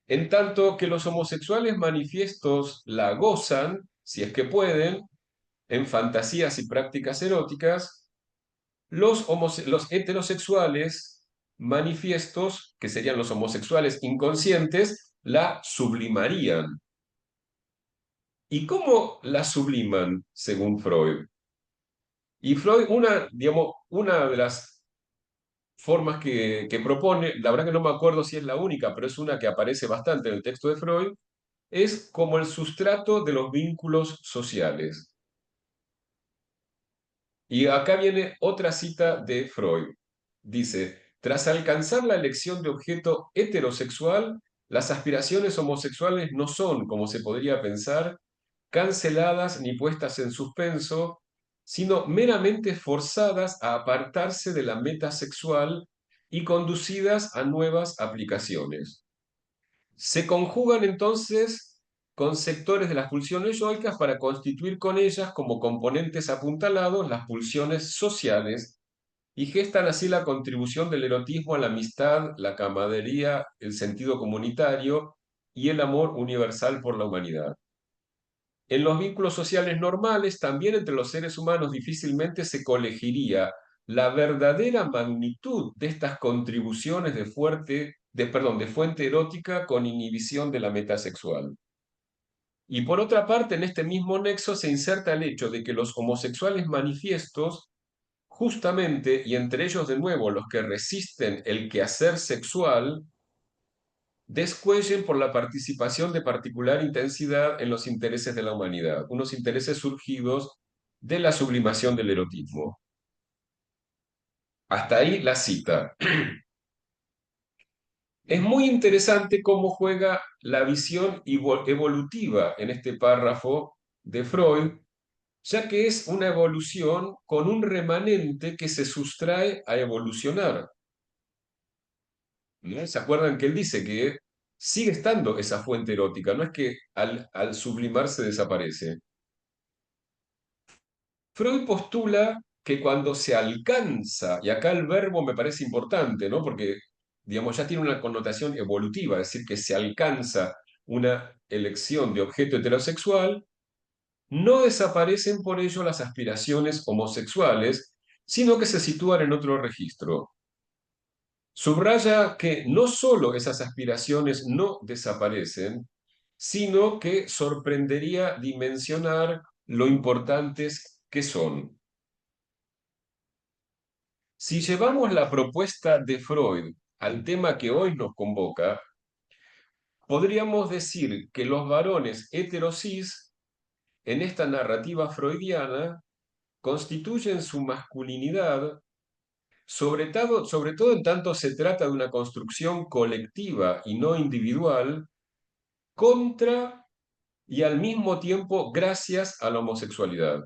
En tanto que los homosexuales manifiestos la gozan, si es que pueden, en fantasías y prácticas eróticas, los heterosexuales manifiestos, que serían los homosexuales inconscientes, la sublimarían. ¿Y cómo la subliman, según Freud? Y Freud, una de las formas que propone, la verdad que no me acuerdo si es la única, pero es una que aparece bastante en el texto de Freud, es como el sustrato de los vínculos sociales. Y acá viene otra cita de Freud. Dice, tras alcanzar la elección de objeto heterosexual, las aspiraciones homosexuales no son, como se podría pensar, canceladas ni puestas en suspenso, sino meramente forzadas a apartarse de la meta sexual y conducidas a nuevas aplicaciones. Se conjugan entonces con sectores de las pulsiones yoicas para constituir con ellas como componentes apuntalados las pulsiones sociales y gestan así la contribución del erotismo a la amistad, la camaradería, el sentido comunitario y el amor universal por la humanidad. En los vínculos sociales normales, también entre los seres humanos difícilmente se colegiría la verdadera magnitud de estas contribuciones de fuerte de fuente erótica con inhibición de la meta sexual. Y por otra parte, en este mismo nexo se inserta el hecho de que los homosexuales manifiestos, justamente, y entre ellos de nuevo los que resisten el quehacer sexual, descuellen por la participación de particular intensidad en los intereses de la humanidad, unos intereses surgidos de la sublimación del erotismo. Hasta ahí la cita. Es muy interesante cómo juega la visión evolutiva en este párrafo de Freud, ya que es una evolución con un remanente que se sustrae a evolucionar. ¿No? ¿Se acuerdan que él dice que sigue estando esa fuente erótica? No es que al sublimarse desaparece. Freud postula que cuando se alcanza, y acá el verbo me parece importante, ¿no? Porque, digamos, ya tiene una connotación evolutiva, es decir, que se alcanza una elección de objeto heterosexual, no desaparecen por ello las aspiraciones homosexuales, sino que se sitúan en otro registro. Subraya que no solo esas aspiraciones no desaparecen, sino que sorprendería dimensionar lo importantes que son. Si llevamos la propuesta de Freud al tema que hoy nos convoca, podríamos decir que los varones heterosis en esta narrativa freudiana constituyen su masculinidad, sobre todo en tanto se trata de una construcción colectiva y no individual, contra y al mismo tiempo gracias a la homosexualidad,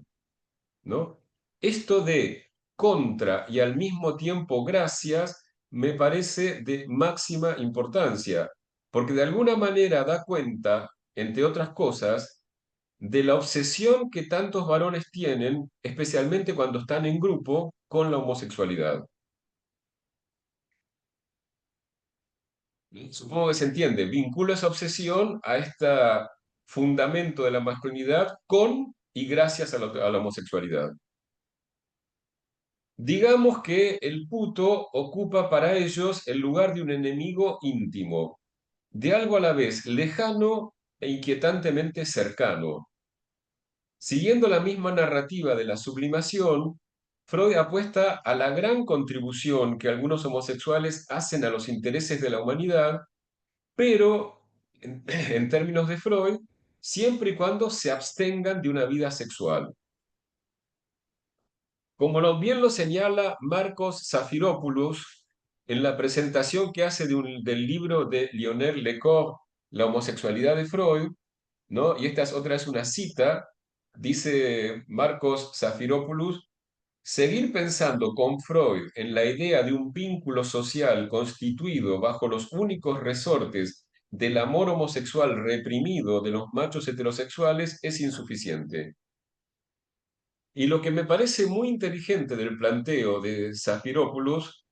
¿no? Esto de contra y al mismo tiempo gracias me parece de máxima importancia, porque de alguna manera da cuenta, entre otras cosas, de la obsesión que tantos varones tienen, especialmente cuando están en grupo, con la homosexualidad. Supongo que se entiende, vinculo esa obsesión a este fundamento de la masculinidad con y gracias a la homosexualidad. Digamos que el puto ocupa para ellos el lugar de un enemigo íntimo, de algo a la vez lejano e inquietantemente cercano. Siguiendo la misma narrativa de la sublimación, Freud apuesta a la gran contribución que algunos homosexuales hacen a los intereses de la humanidad, pero en términos de Freud, siempre y cuando se abstengan de una vida sexual. Como bien lo señala Marcos Zafiropoulos en la presentación que hace del libro de Lionel Lecoq, La homosexualidad de Freud, ¿no? Y esta es otra vez una cita, dice Marcos Zafiropoulos: seguir pensando con Freud en la idea de un vínculo social constituido bajo los únicos resortes del amor homosexual reprimido de los machos heterosexuales es insuficiente. Y lo que me parece muy inteligente del planteo de Zafiropoulos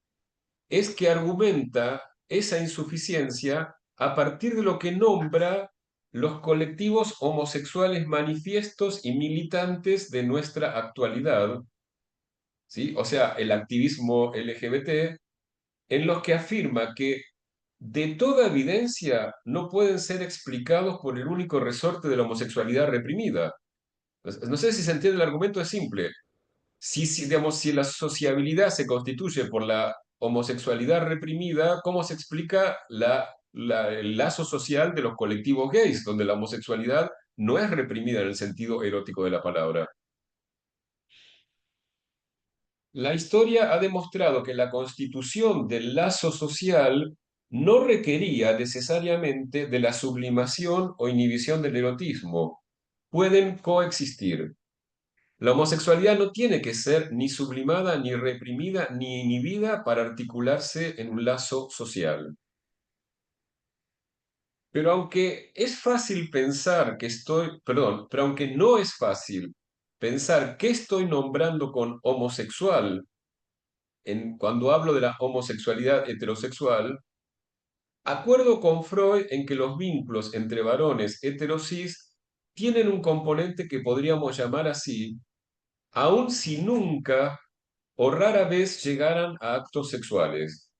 es que argumenta esa insuficiencia a partir de lo que nombra los colectivos homosexuales manifiestos y militantes de nuestra actualidad, ¿sí? O sea, el activismo LGBT, en los que afirma que de toda evidencia no pueden ser explicados por el único resorte de la homosexualidad reprimida. No sé si se entiende, el argumento es simple. Digamos, si la sociabilidad se constituye por la homosexualidad reprimida, ¿cómo se explica el lazo social de los colectivos gays, donde la homosexualidad no es reprimida en el sentido erótico de la palabra? La historia ha demostrado que la constitución del lazo social no requería necesariamente de la sublimación o inhibición del erotismo. Pueden coexistir. La homosexualidad no tiene que ser ni sublimada, ni reprimida, ni inhibida para articularse en un lazo social. Pero aunque es fácil pensar que pero aunque no es fácil pensar qué estoy nombrando con homosexual cuando hablo de la homosexualidad heterosexual, acuerdo con Freud en que los vínculos entre varones heterosis tienen un componente que podríamos llamar así, aun si nunca o rara vez llegaran a actos sexuales.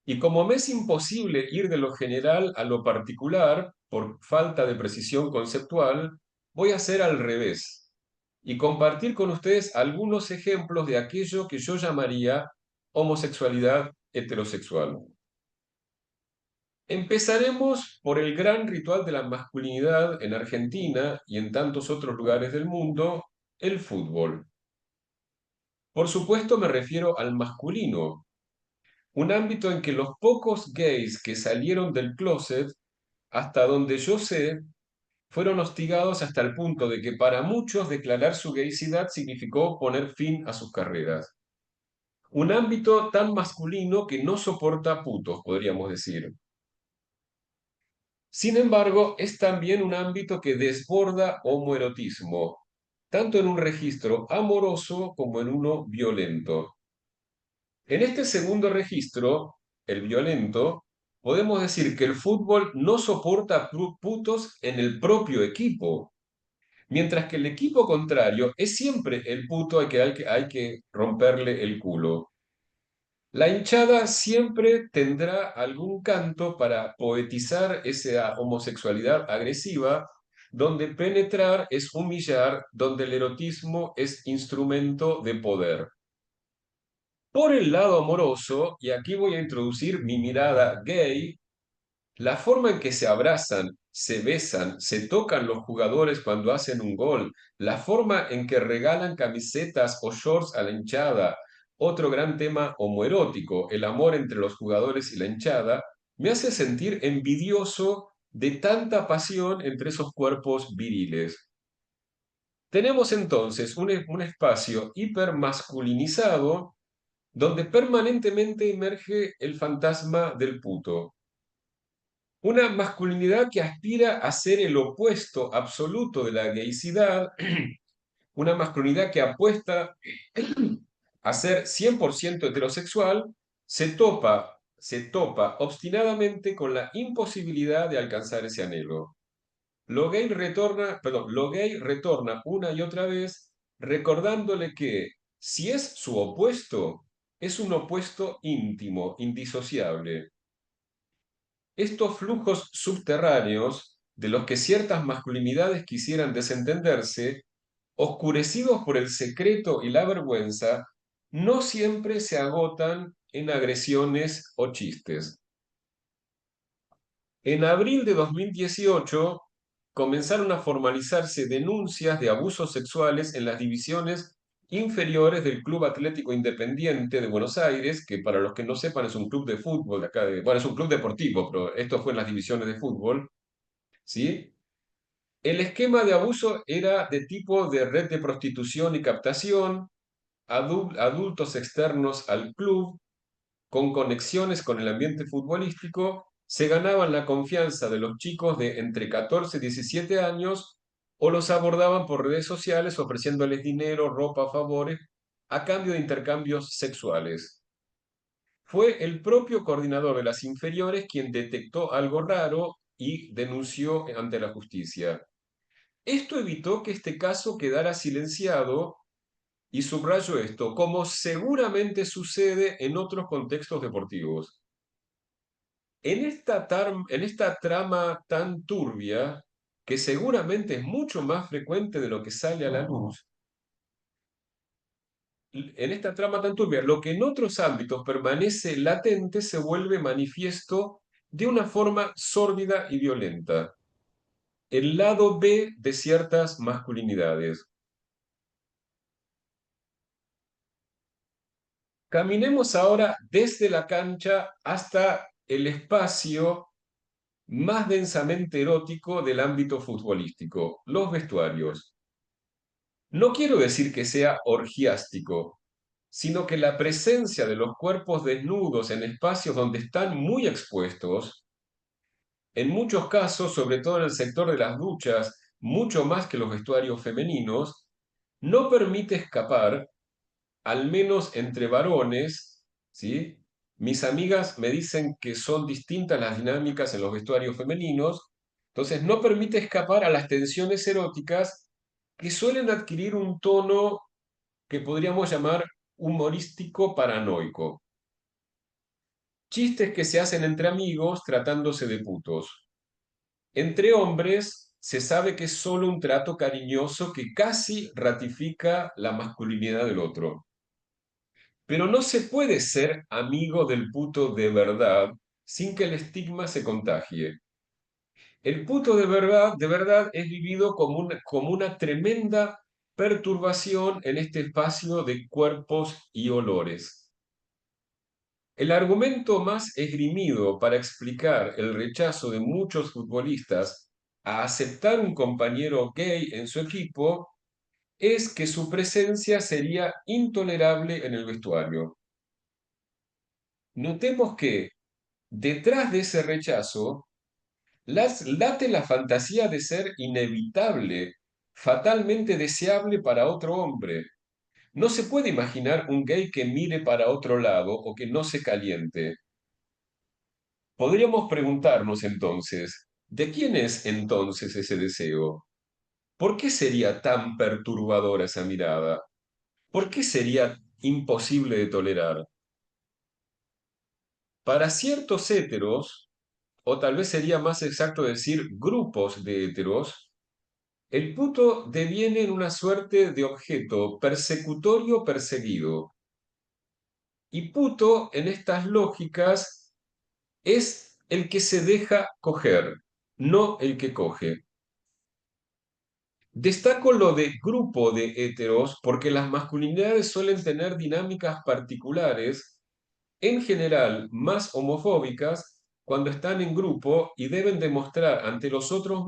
Y como me es imposible ir de lo general a lo particular por falta de precisión conceptual, voy a hacer al revés y compartir con ustedes algunos ejemplos de aquello que yo llamaría homosexualidad heterosexual. Empezaremos por el gran ritual de la masculinidad en Argentina y en tantos otros lugares del mundo, el fútbol. Por supuesto me refiero al masculino, un ámbito en que los pocos gays que salieron del closet, hasta donde yo sé, fueron hostigados hasta el punto de que para muchos declarar su gaycidad significó poner fin a sus carreras. Un ámbito tan masculino que no soporta putos, podríamos decir. Sin embargo, es también un ámbito que desborda homoerotismo, tanto en un registro amoroso como en uno violento. En este segundo registro, el violento, podemos decir que el fútbol no soporta putos en el propio equipo, mientras que el equipo contrario es siempre el puto al que hay que romperle el culo. La hinchada siempre tendrá algún canto para poetizar esa homosexualidad agresiva, donde penetrar es humillar, donde el erotismo es instrumento de poder. Por el lado amoroso, y aquí voy a introducir mi mirada gay, la forma en que se abrazan, se besan, se tocan los jugadores cuando hacen un gol, la forma en que regalan camisetas o shorts a la hinchada, otro gran tema homoerótico, el amor entre los jugadores y la hinchada, me hace sentir envidioso de tanta pasión entre esos cuerpos viriles. Tenemos entonces un espacio hipermasculinizado donde permanentemente emerge el fantasma del puto. Una masculinidad que aspira a ser el opuesto absoluto de la gaycidad, una masculinidad que apuesta a ser 100% heterosexual, se topa obstinadamente con la imposibilidad de alcanzar ese anhelo. Lo gay retorna una y otra vez recordándole que si es su opuesto, es un opuesto íntimo, indisociable. Estos flujos subterráneos de los que ciertas masculinidades quisieran desentenderse, oscurecidos por el secreto y la vergüenza, no siempre se agotan en agresiones o chistes. En abril de 2018 comenzaron a formalizarse denuncias de abusos sexuales en las divisiones inferiores del Club Atlético Independiente de Buenos Aires, que para los que no sepan es un club de fútbol de acá, bueno, es un club deportivo, pero esto fue en las divisiones de fútbol, ¿sí? El esquema de abuso era de tipo de red de prostitución y captación, adultos externos al club, con conexiones con el ambiente futbolístico, se ganaban la confianza de los chicos de entre 14 y 17 años o los abordaban por redes sociales ofreciéndoles dinero, ropa, favores, a cambio de intercambios sexuales. Fue el propio coordinador de las inferiores quien detectó algo raro y denunció ante la justicia. Esto evitó que este caso quedara silenciado, y subrayo esto, como seguramente sucede en otros contextos deportivos. En esta trama tan turbia, que seguramente es mucho más frecuente de lo que sale a la luz, en esta trama tan turbia, lo que en otros ámbitos permanece latente se vuelve manifiesto de una forma sórdida y violenta. El lado B de ciertas masculinidades. Caminemos ahora desde la cancha hasta el espacio más densamente erótico del ámbito futbolístico, los vestuarios. No quiero decir que sea orgiástico, sino que la presencia de los cuerpos desnudos en espacios donde están muy expuestos, en muchos casos, sobre todo en el sector de las duchas, mucho más que los vestuarios femeninos, no permite escapar, al menos entre varones, ¿sí? Mis amigas me dicen que son distintas las dinámicas en los vestuarios femeninos, entonces no permite escapar a las tensiones eróticas que suelen adquirir un tono que podríamos llamar humorístico paranoico. Chistes que se hacen entre amigos tratándose de putos. Entre hombres se sabe que es solo un trato cariñoso que casi ratifica la masculinidad del otro. Pero no se puede ser amigo del puto de verdad sin que el estigma se contagie. El puto de verdad es vivido como una tremenda perturbación en este espacio de cuerpos y olores. El argumento más esgrimido para explicar el rechazo de muchos futbolistas a aceptar un compañero gay en su equipo es que su presencia sería intolerable en el vestuario. Notemos que detrás de ese rechazo late la fantasía de ser inevitable, fatalmente deseable para otro hombre. No se puede imaginar un gay que mire para otro lado o que no se caliente. Podríamos preguntarnos entonces, ¿de quién es entonces ese deseo? ¿Por qué sería tan perturbadora esa mirada? ¿Por qué sería imposible de tolerar? Para ciertos héteros, o tal vez sería más exacto decir grupos de héteros, el puto deviene en una suerte de objeto persecutorio perseguido. Y puto, en estas lógicas, es el que se deja coger, no el que coge. Destaco lo de grupo de héteros porque las masculinidades suelen tener dinámicas particulares, en general más homofóbicas, cuando están en grupo y deben demostrar ante los otros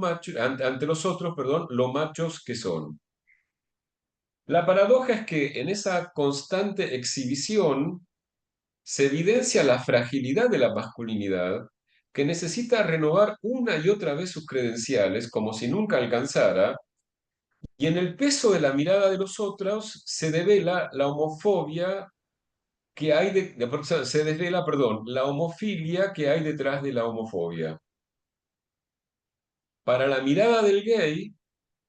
perdón, lo machos que son. La paradoja es que en esa constante exhibición se evidencia la fragilidad de la masculinidad, que necesita renovar una y otra vez sus credenciales como si nunca alcanzara, y en el peso de la mirada de los otros se devela la homofobia que hay se desvela, perdón, la homofilia que hay detrás de la homofobia. Para la mirada del gay,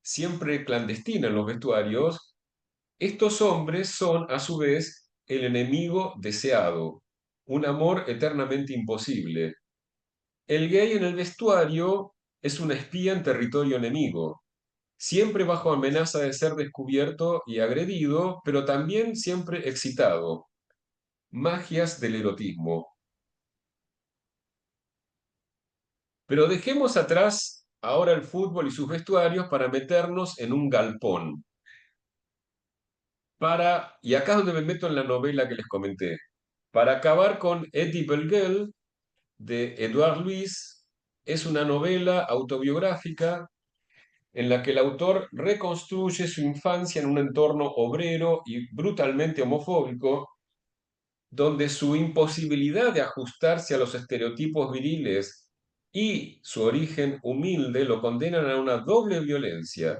siempre clandestina en los vestuarios, estos hombres son, a su vez, el enemigo deseado, un amor eternamente imposible. El gay en el vestuario es un espía en territorio enemigo, siempre bajo amenaza de ser descubierto y agredido, pero también siempre excitado. Magias del erotismo. Pero dejemos atrás ahora el fútbol y sus vestuarios para meternos en un galpón. Y acá es donde me meto en la novela que les comenté, para acabar con Edible Girl de Edouard Louis. Es una novela autobiográfica en la que el autor reconstruye su infancia en un entorno obrero y brutalmente homofóbico, donde su imposibilidad de ajustarse a los estereotipos viriles y su origen humilde lo condenan a una doble violencia,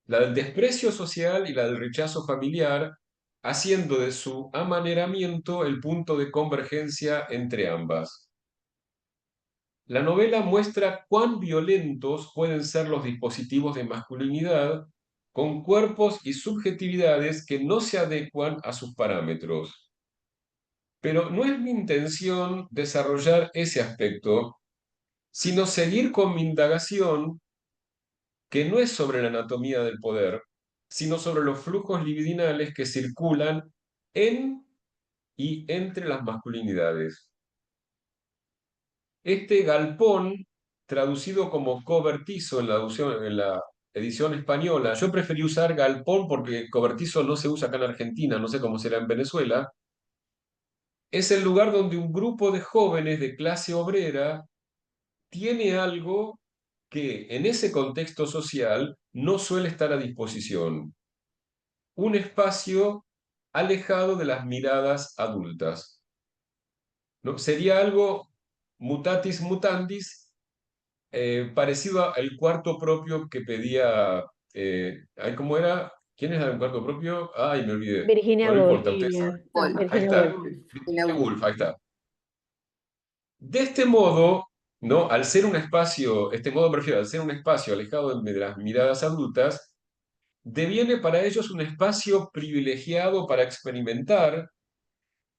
la del desprecio social y la del rechazo familiar, haciendo de su amaneramiento el punto de convergencia entre ambas. La novela muestra cuán violentos pueden ser los dispositivos de masculinidad con cuerpos y subjetividades que no se adecuan a sus parámetros. Pero no es mi intención desarrollar ese aspecto, sino seguir con mi indagación, que no es sobre la anatomía del poder, sino sobre los flujos libidinales que circulan en y entre las masculinidades. Este galpón, traducido como cobertizo en la edición española, yo preferí usar galpón porque cobertizo no se usa acá en Argentina, no sé cómo será en Venezuela, es el lugar donde un grupo de jóvenes de clase obrera tiene algo que en ese contexto social no suele estar a disposición. Un espacio alejado de las miradas adultas, ¿no? Sería algo mutatis mutandis, parecido al cuarto propio que pedía, ¿cómo era? ¿Quién es el cuarto propio? Ay, me olvidé. Virginia Bueno, no Woolf. importa, ustedes saben. Wolf, Ahí Virginia está. Woolf. Virginia Woolf, ahí está. De este modo, ¿no? Al ser un espacio, este modo prefiero, al ser un espacio alejado de las miradas adultas, deviene para ellos un espacio privilegiado para experimentar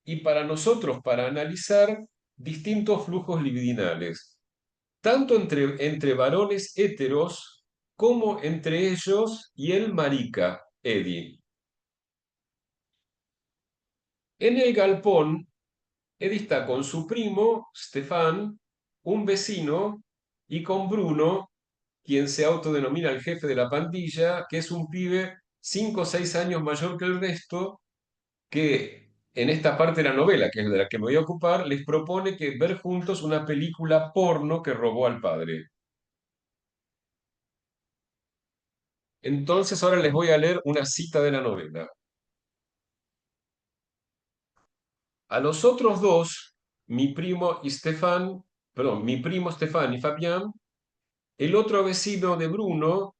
y para nosotros para analizar distintos flujos libidinales, tanto entre varones héteros como entre ellos y el marica, Eddie. En el galpón, Eddie está con su primo, Stefan, un vecino, y con Bruno, quien se autodenomina el jefe de la pandilla, que es un pibe 5 o 6 años mayor que el resto, que en esta parte de la novela, que es de la que me voy a ocupar, les propone que ver juntos una película porno que robó al padre. Entonces ahora les voy a leer una cita de la novela. A los otros dos, mi primo y Stefan, perdón, mi primo Stefan y Fabián, el otro vecino de Bruno,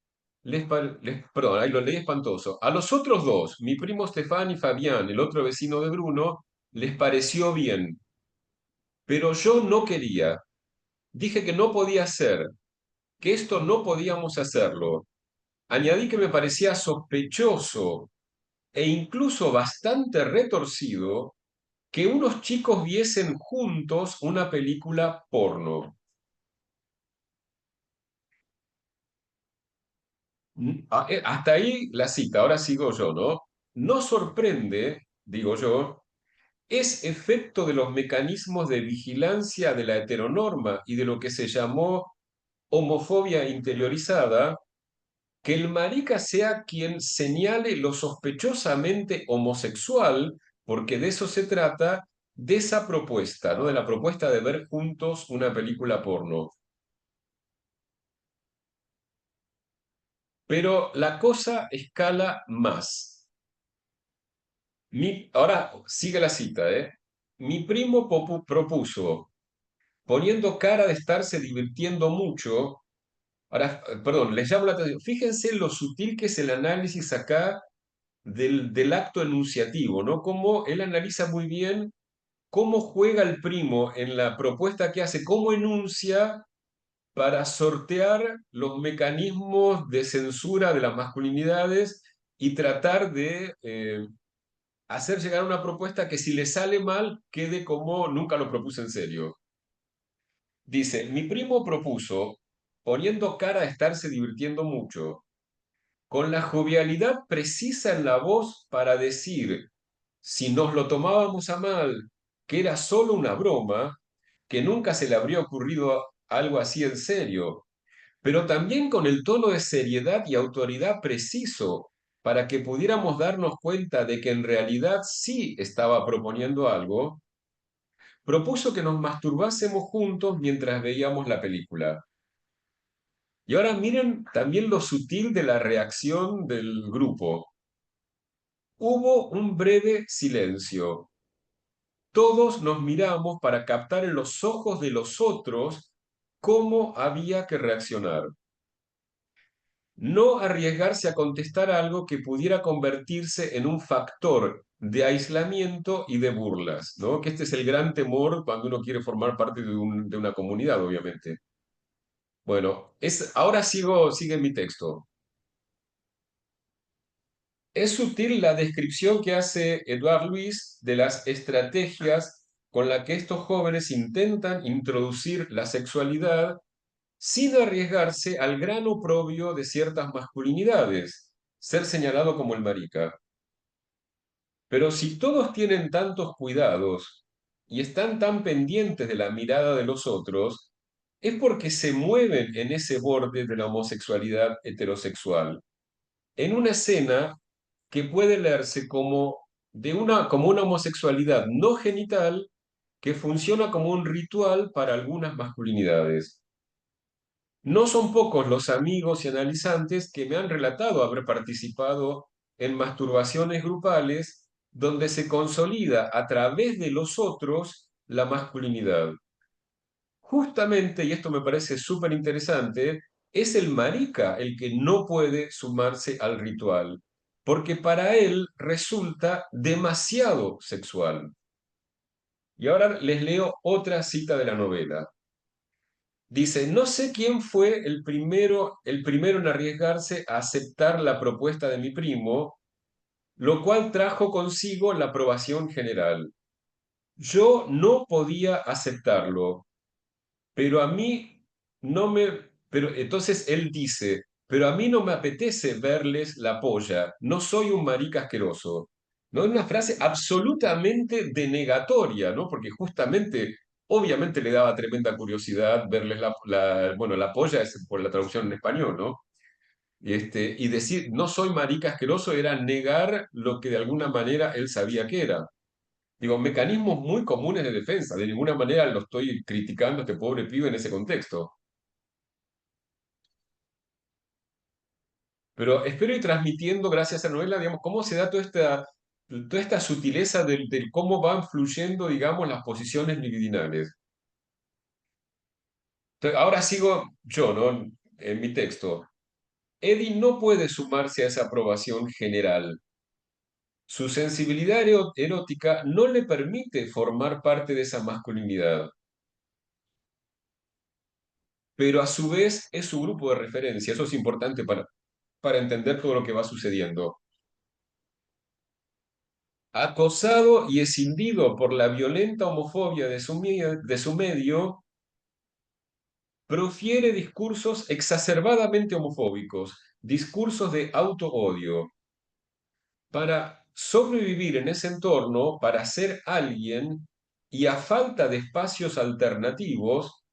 perdón, ahí lo leí espantoso. A los otros dos, mi primo Stefan y Fabián, el otro vecino de Bruno, les pareció bien, pero yo no quería. Dije que no podía ser, que esto no podíamos hacerlo. Añadí que me parecía sospechoso e incluso bastante retorcido que unos chicos viesen juntos una película porno. Hasta ahí la cita, ahora sigo yo, ¿no? No sorprende, digo yo, es efecto de los mecanismos de vigilancia de la heteronorma y de lo que se llamó homofobia interiorizada, que el marica sea quien señale lo sospechosamente homosexual, porque de eso se trata, de esa propuesta, ¿no? De la propuesta de ver juntos una película porno. Pero la cosa escala más. Ahora sigue la cita, ¿eh? Mi primo propuso, poniendo cara de estarse divirtiendo mucho. Ahora, perdón, les llamo la atención. Fíjense lo sutil que es el análisis acá del acto enunciativo, ¿no? Cómo él analiza muy bien cómo juega el primo en la propuesta que hace, cómo enuncia para sortear los mecanismos de censura de las masculinidades y tratar de hacer llegar una propuesta que si le sale mal, quede como nunca lo propuse en serio. Dice, mi primo propuso, poniendo cara a estarse divirtiendo mucho, con la jovialidad precisa en la voz para decir, si nos lo tomábamos a mal, que era solo una broma, que nunca se le habría ocurrido algo así en serio, pero también con el tono de seriedad y autoridad preciso, para que pudiéramos darnos cuenta de que en realidad sí estaba proponiendo algo, propuso que nos masturbásemos juntos mientras veíamos la película. Y ahora miren también lo sutil de la reacción del grupo. Hubo un breve silencio. Todos nos miramos para captar en los ojos de los otros cómo había que reaccionar. No arriesgarse a contestar algo que pudiera convertirse en un factor de aislamiento y de burlas, ¿no? Que este es el gran temor cuando uno quiere formar parte de una comunidad, obviamente. Bueno, ahora sigue mi texto. Es sutil la descripción que hace Edouard Louis de las estrategias con las que estos jóvenes intentan introducir la sexualidad sin arriesgarse al gran oprobio de ciertas masculinidades, ser señalado como el marica. Pero si todos tienen tantos cuidados y están tan pendientes de la mirada de los otros, es porque se mueven en ese borde de la homosexualidad heterosexual, en una escena que puede leerse como una homosexualidad no genital que funciona como un ritual para algunas masculinidades. No son pocos los amigos y analizantes que me han relatado haber participado en masturbaciones grupales donde se consolida a través de los otros la masculinidad. Justamente, y esto me parece súper interesante, es el marica el que no puede sumarse al ritual, porque para él resulta demasiado sexual. Y ahora les leo otra cita de la novela. Dice, no sé quién fue el primero en arriesgarse a aceptar la propuesta de mi primo, lo cual trajo consigo la aprobación general. Yo no podía aceptarlo, pero a mí no me... Pero entonces él dice, pero a mí no me apetece verles la polla, no soy un marica asqueroso. ¿No? Es una frase absolutamente denegatoria, ¿no? Porque justamente, obviamente le daba tremenda curiosidad verles bueno, la polla es por la traducción en español, ¿no? Y decir, no soy marica asqueroso era negar lo que de alguna manera él sabía que era. Digo, mecanismos muy comunes de defensa. De ninguna manera lo estoy criticando a este pobre pibe en ese contexto. Pero espero ir transmitiendo, gracias a la novela, digamos, cómo se da toda esta sutileza del cómo van fluyendo, digamos, las posiciones libidinales. Ahora sigo yo, ¿no? En mi texto. Eddie no puede sumarse a esa aprobación general. Su sensibilidad erótica no le permite formar parte de esa masculinidad, pero a su vez es su grupo de referencia. Eso es importante para entender todo lo que va sucediendo. Acosado y escindido por la violenta homofobia de su medio, profiere discursos exacerbadamente homofóbicos, discursos de auto-odio. Para sobrevivir en ese entorno, para ser alguien y a falta de espacios alternativos,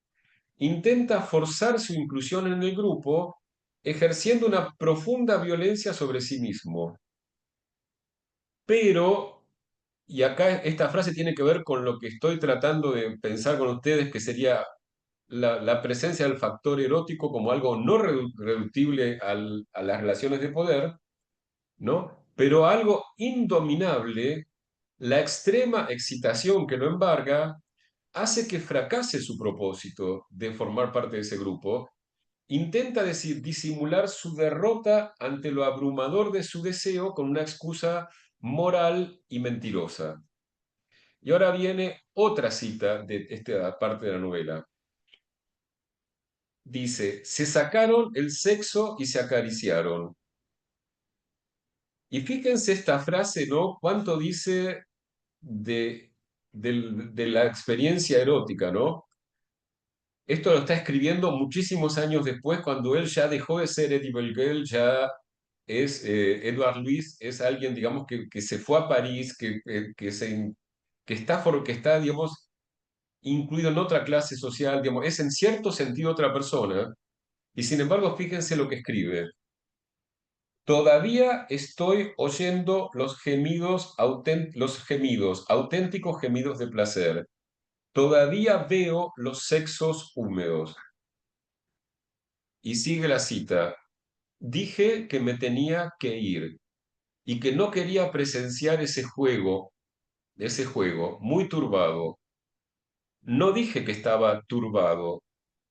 intenta forzar su inclusión en el grupo, ejerciendo una profunda violencia sobre sí mismo. Pero, y acá esta frase tiene que ver con lo que estoy tratando de pensar con ustedes, que sería la presencia del factor erótico como algo no reductible a las relaciones de poder, ¿no? Pero algo indominable, la extrema excitación que lo embarga, hace que fracase su propósito de formar parte de ese grupo. Intenta decir, disimular su derrota ante lo abrumador de su deseo con una excusa moral y mentirosa. Y ahora viene otra cita de esta parte de la novela. Dice, se sacaron el sexo y se acariciaron. Y fíjense esta frase, ¿no? ¿Cuánto dice de la experiencia erótica, ¿no? Esto lo está escribiendo muchísimos años después, cuando él ya dejó de ser Eddie Belleguel, ya es Edouard Louis, es alguien, digamos, que se fue a París, que está, digamos, incluido en otra clase social, digamos, es en cierto sentido otra persona, y sin embargo, fíjense lo que escribe. Todavía estoy oyendo los gemidos, auténticos gemidos de placer. Todavía veo los sexos húmedos. Y sigue la cita. Dije que me tenía que ir y que no quería presenciar ese juego muy turbado. No dije que estaba turbado.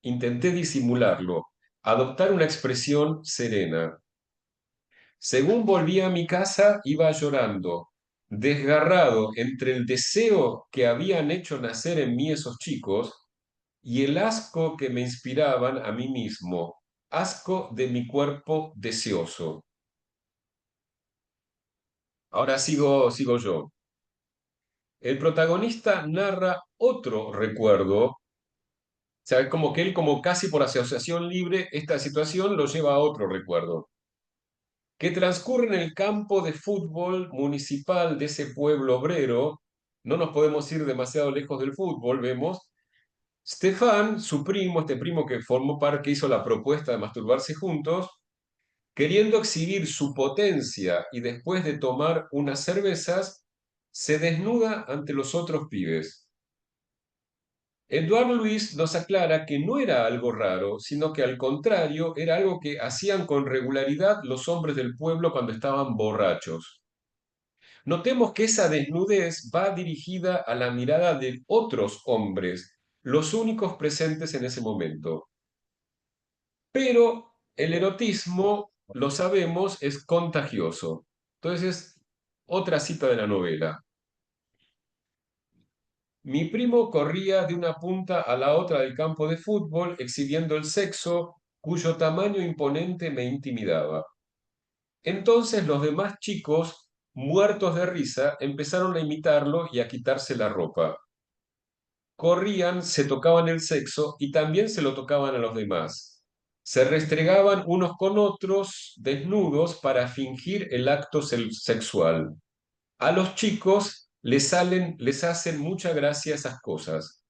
Intenté disimularlo, adoptar una expresión serena. Según volví a mi casa, iba llorando, desgarrado entre el deseo que habían hecho nacer en mí esos chicos y el asco que me inspiraban a mí mismo, asco de mi cuerpo deseoso. Ahora sigo yo. El protagonista narra otro recuerdo, o sea, como que él, como casi por asociación libre, esta situación lo lleva a otro recuerdo, que transcurre en el campo de fútbol municipal de ese pueblo obrero. No nos podemos ir demasiado lejos del fútbol, vemos. Stefan, su primo, este primo que formó parte, que hizo la propuesta de masturbarse juntos, queriendo exhibir su potencia y después de tomar unas cervezas, se desnuda ante los otros pibes. Edouard Louis nos aclara que no era algo raro, sino que al contrario era algo que hacían con regularidad los hombres del pueblo cuando estaban borrachos. Notemos que esa desnudez va dirigida a la mirada de otros hombres, los únicos presentes en ese momento. Pero el erotismo, lo sabemos, es contagioso. Entonces, otra cita de la novela. Mi primo corría de una punta a la otra del campo de fútbol exhibiendo el sexo cuyo tamaño imponente me intimidaba. Entonces los demás chicos muertos de risa, empezaron a imitarlo y a quitarse la ropa. Corrían, se tocaban el sexo y también se lo tocaban a los demás. Se restregaban unos con otros desnudos para fingir el acto sexual. A los chicos les hacen mucha gracia esas cosas.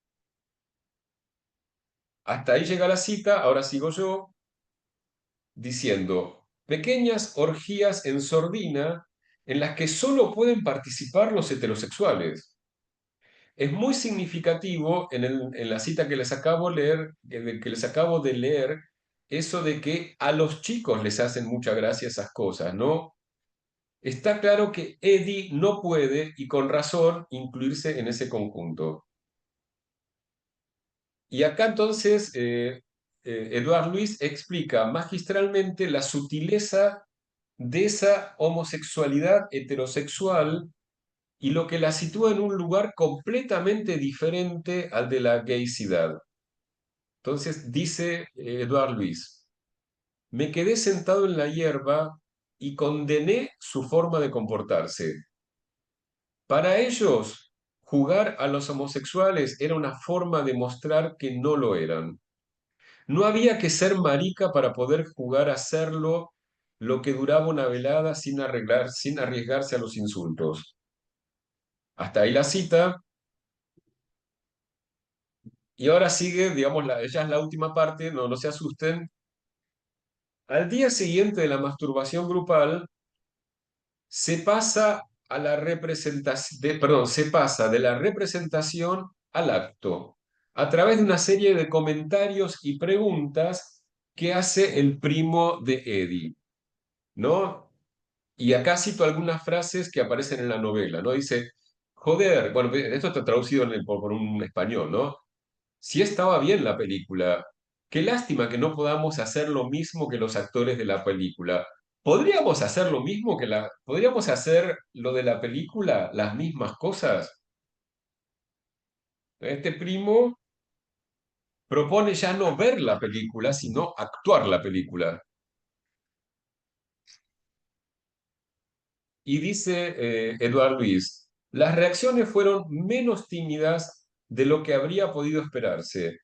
Hasta ahí llega la cita, ahora sigo yo diciendo, pequeñas orgías en sordina en las que solo pueden participar los heterosexuales. Es muy significativo en la cita que les acabo de leer, eso de que a los chicos les hacen mucha gracia esas cosas, ¿no? Está claro que Eddie no puede, y con razón, incluirse en ese conjunto. Y acá entonces Edouard Louis explica magistralmente la sutileza de esa homosexualidad heterosexual y lo que la sitúa en un lugar completamente diferente al de la gaycidad. Entonces dice Edouard Louis, me quedé sentado en la hierba y condené su forma de comportarse. Para ellos, jugar a los homosexuales era una forma de mostrar que no lo eran. No había que ser marica para poder jugar a hacerlo lo que duraba una velada sin arriesgarse a los insultos. Hasta ahí la cita. Y ahora sigue, digamos, ya es la última parte, no se asusten. Al día siguiente de la masturbación grupal, se pasa a la se pasa de la representación al acto, a través de una serie de comentarios y preguntas que hace el primo de Eddie, ¿no? Y acá cito algunas frases que aparecen en la novela, ¿no? Dice, joder, bueno, esto está traducido por un español, ¿no? Si estaba bien la película. Qué lástima que no podamos hacer lo mismo que los actores de la película. ¿Podríamos hacer lo mismo ¿Podríamos hacer lo de la película, las mismas cosas? Este primo propone ya no ver la película, sino actuar la película. Y dice Eduard Luis, las reacciones fueron menos tímidas de lo que habría podido esperarse.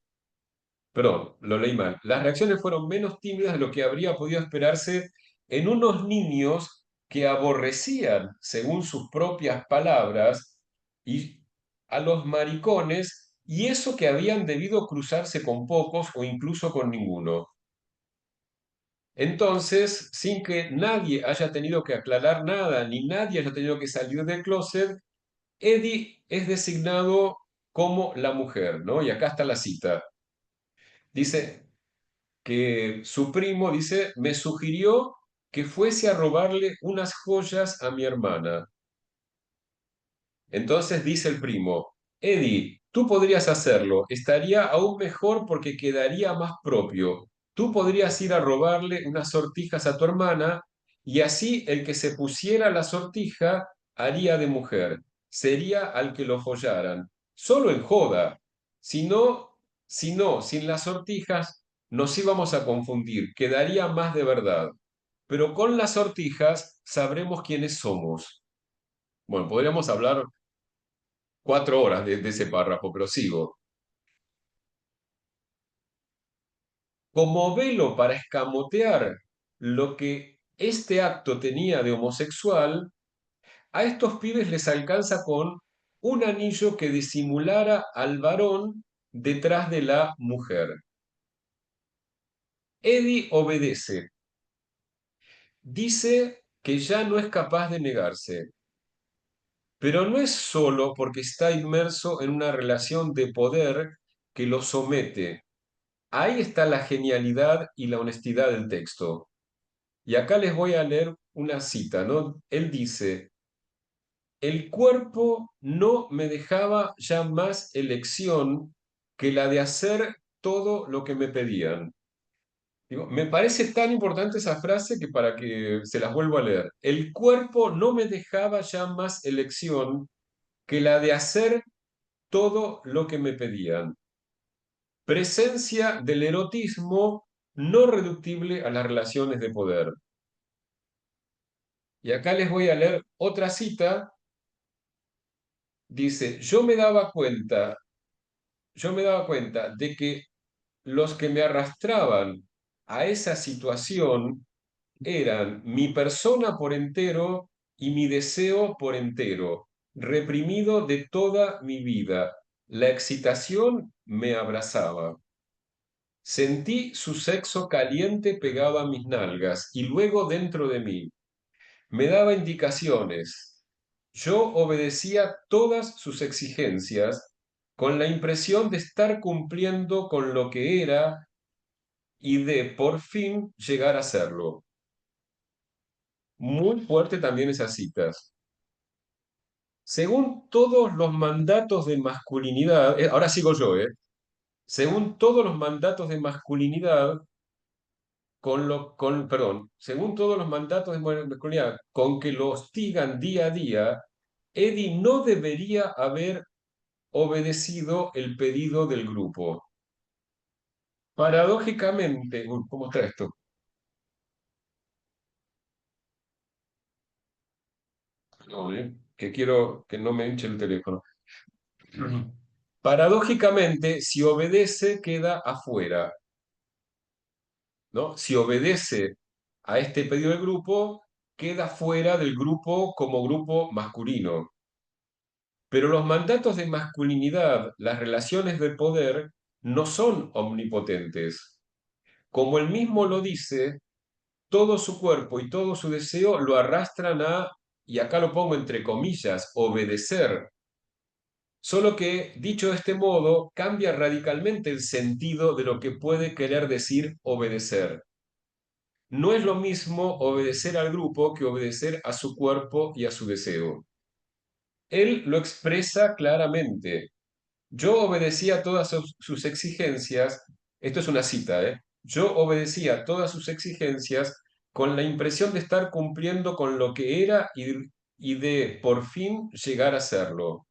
Perdón, lo leí mal. Las reacciones fueron menos tímidas de lo que habría podido esperarse en unos niños que aborrecían, según sus propias palabras, y a los maricones, y eso que habían debido cruzarse con pocos o incluso con ninguno. Entonces, sin que nadie haya tenido que aclarar nada, ni nadie haya tenido que salir del closet, Eddie es designado como la mujer, ¿no? Y acá está la cita. Dice que su primo, dice, me sugirió que fuese a robarle unas joyas a mi hermana. Entonces dice el primo, Eddie, tú podrías hacerlo, estaría aún mejor porque quedaría más propio. Tú podrías ir a robarle unas sortijas a tu hermana y así el que se pusiera la sortija haría de mujer, sería al que lo follaran. Solo en joda. Si no, sin las sortijas nos íbamos a confundir, quedaría más de verdad. Pero con las sortijas sabremos quiénes somos. Bueno, podríamos hablar 4 horas de ese párrafo, pero sigo. Como velo para escamotear lo que este acto tenía de homosexual, a estos pibes les alcanza con un anillo que disimulara al varón detrás de la mujer. Eddie obedece. Dice que ya no es capaz de negarse, pero no es solo porque está inmerso en una relación de poder que lo somete. Ahí está la genialidad y la honestidad del texto. Y acá les voy a leer una cita, ¿no? Él dice, el cuerpo no me dejaba ya más elección que la de hacer todo lo que me pedían. Digo, me parece tan importante esa frase que para que se las vuelvo a leer. El cuerpo no me dejaba ya más elección que la de hacer todo lo que me pedían. Presencia del erotismo no reductible a las relaciones de poder. Y acá les voy a leer otra cita. Dice, yo me daba cuenta de que los que me arrastraban a esa situación eran mi persona por entero y mi deseo por entero, reprimido de toda mi vida. La excitación me abrazaba. Sentí su sexo caliente pegado a mis nalgas y luego dentro de mí. Me daba indicaciones. Yo obedecía todas sus exigencias con la impresión de estar cumpliendo con lo que era y de por fin llegar a serlo. Muy fuerte también esas citas. Según todos los mandatos de masculinidad, ahora sigo yo, según todos los mandatos de masculinidad, perdón, según todos los mandatos de masculinidad con que lo hostigan día a día, Eddie no debería haber obedecido el pedido del grupo. Paradójicamente, ¿cómo está esto? No, que quiero que no me hinche el teléfono. Paradójicamente, si obedece, queda afuera, ¿no? Si obedece a este pedido del grupo, queda fuera del grupo como grupo masculino. Pero los mandatos de masculinidad, las relaciones de poder, no son omnipotentes. Como él mismo lo dice, todo su cuerpo y todo su deseo lo arrastran a, y acá lo pongo entre comillas, obedecer. Solo que, dicho de este modo, cambia radicalmente el sentido de lo que puede querer decir obedecer. No es lo mismo obedecer al grupo que obedecer a su cuerpo y a su deseo. Él lo expresa claramente. Yo obedecía todas sus exigencias, esto es una cita, ¿eh? Yo obedecía todas sus exigencias con la impresión de estar cumpliendo con lo que era y de por fin llegar a serlo.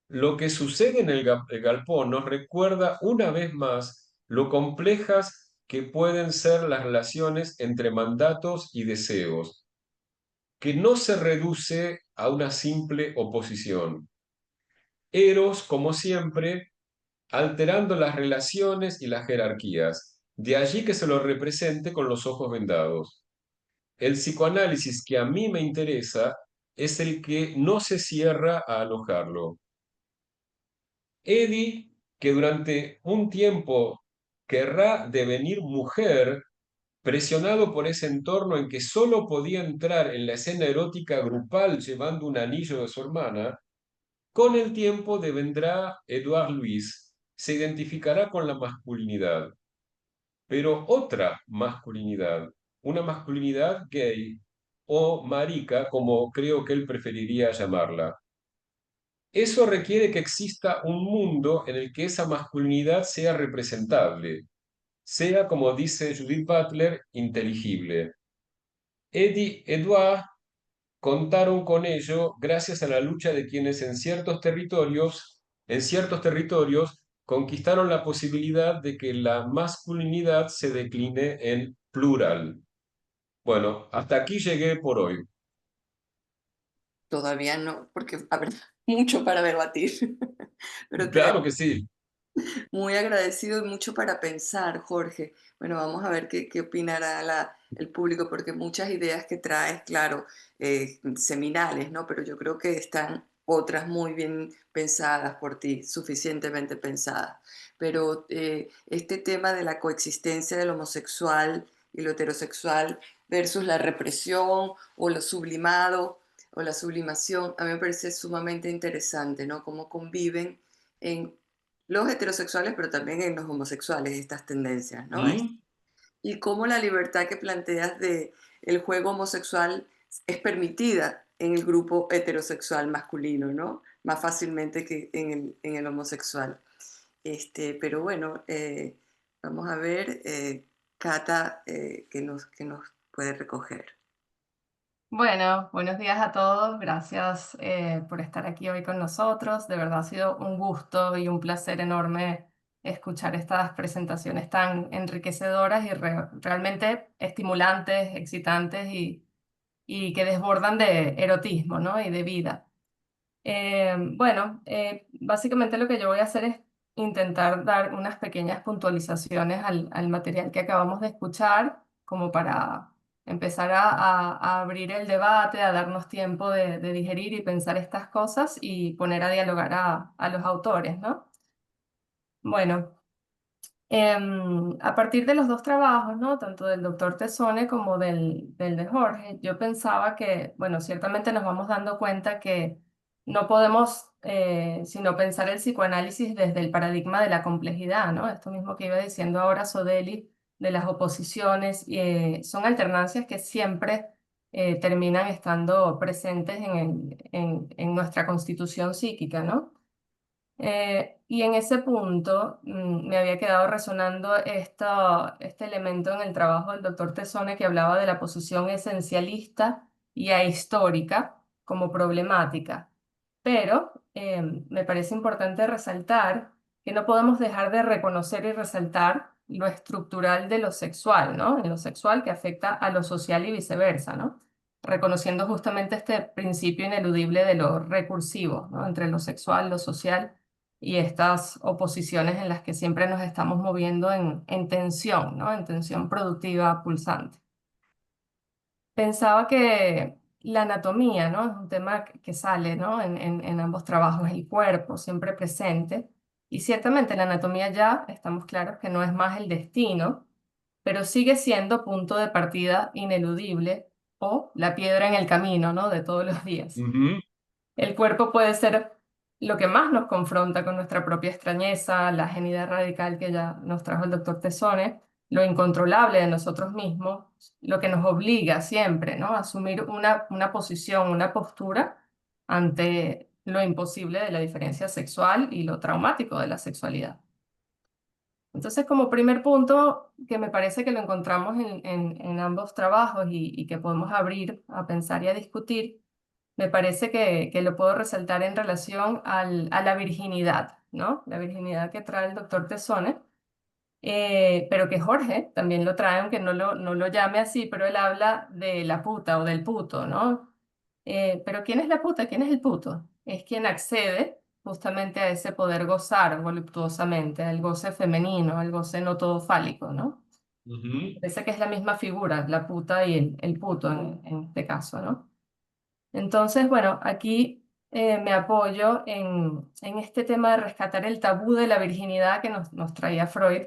Lo que sucede en el galpón nos recuerda una vez más lo complejas que pueden ser las relaciones entre mandatos y deseos, que no se reduce a una simple oposición. Eros, como siempre, alterando las relaciones y las jerarquías. De allí que se lo represente con los ojos vendados. El psicoanálisis que a mí me interesa es el que no se cierra a alojarlo. Eddie, que durante un tiempo querrá devenir mujer, presionado por ese entorno en que solo podía entrar en la escena erótica grupal llevando un anillo de su hermana, con el tiempo devendrá Edouard Louis, se identificará con la masculinidad, pero otra masculinidad, una masculinidad gay o marica, como creo que él preferiría llamarla. Eso requiere que exista un mundo en el que esa masculinidad sea representable, sea, como dice Judith Butler, inteligible. Eddie Edouard contaron con ello gracias a la lucha de quienes en ciertos territorios conquistaron la posibilidad de que la masculinidad se decline en plural. Bueno, hasta aquí llegué por hoy. Todavía no, porque habrá mucho para debatir, pero Claro que sí. muy agradecido y mucho para pensar, Jorge. Bueno, vamos a ver qué opinará el público, porque muchas ideas que traes, claro, seminales, ¿no? Pero yo creo que están otras muy bien pensadas por ti, suficientemente pensadas. Pero este tema de la coexistencia del homosexual y lo heterosexual versus la represión o lo sublimado o la sublimación, a mí me parece sumamente interesante, ¿no? Cómo conviven en los heterosexuales, pero también en los homosexuales, estas tendencias, ¿no? ¿Mm? Y cómo la libertad que planteas de el juego homosexual es permitida en el grupo heterosexual masculino, ¿no? Más fácilmente que en el homosexual. Pero bueno, vamos a ver, Cata, qué nos puede recoger. Bueno, buenos días a todos. Gracias por estar aquí hoy con nosotros. De verdad ha sido un gusto y un placer enorme escuchar estas presentaciones tan enriquecedoras y realmente estimulantes, excitantes y que desbordan de erotismo, ¿no? Y de vida. Bueno, básicamente lo que yo voy a hacer es intentar dar unas pequeñas puntualizaciones al material que acabamos de escuchar, como para empezar a abrir el debate, a darnos tiempo de digerir y pensar estas cosas y poner a dialogar a los autores, ¿no? Bueno. A partir de los dos trabajos, ¿no? Tanto del doctor Tessone como del de Jorge, yo pensaba que, bueno, ciertamente nos vamos dando cuenta que no podemos sino pensar el psicoanálisis desde el paradigma de la complejidad, ¿no? Esto mismo que iba diciendo ahora Sodeli, de las oposiciones, son alternancias que siempre terminan estando presentes en nuestra constitución psíquica, ¿no? Y en ese punto me había quedado resonando este elemento en el trabajo del doctor Tessone que hablaba de la posición esencialista y ahistórica como problemática. Pero me parece importante resaltar que no podemos dejar de reconocer y resaltar lo estructural de lo sexual, ¿no? En lo sexual que afecta a lo social y viceversa, ¿no? Reconociendo justamente este principio ineludible de lo recursivo, ¿no? Entre lo sexual, lo social y estas oposiciones en las que siempre nos estamos moviendo en tensión, ¿no? En tensión productiva pulsante. Pensaba que la anatomía, ¿no? Es un tema que sale, ¿no? En ambos trabajos, el cuerpo siempre presente. Y ciertamente la anatomía ya estamos claros que no es más el destino, pero sigue siendo punto de partida ineludible o la piedra en el camino, ¿no? De todos los días. Ujú. El cuerpo puede ser lo que más nos confronta con nuestra propia extrañeza, la ajenidad radical que ya nos trajo el doctor Tessone, lo incontrolable de nosotros mismos, lo que nos obliga siempre, ¿no? A asumir una posición, una postura ante lo imposible de la diferencia sexual y lo traumático de la sexualidad. Entonces, como primer punto, que me parece que lo encontramos en ambos trabajos y que podemos abrir a pensar y a discutir, me parece que lo puedo resaltar en relación a la virginidad, ¿no? La virginidad que trae el doctor Tessone, pero que Jorge también lo trae, aunque no lo llame así, pero él habla de la puta o del puto, ¿no? Pero ¿quién es la puta? ¿Quién es el puto? Es quien accede justamente a ese poder gozar voluptuosamente, al goce femenino, al goce no todo fálico, ¿no? Ujú. Parece que es la misma figura, la puta y el puto en este caso, ¿no? Entonces, bueno, aquí me apoyo en este tema de rescatar el tabú de la virginidad que nos traía Freud,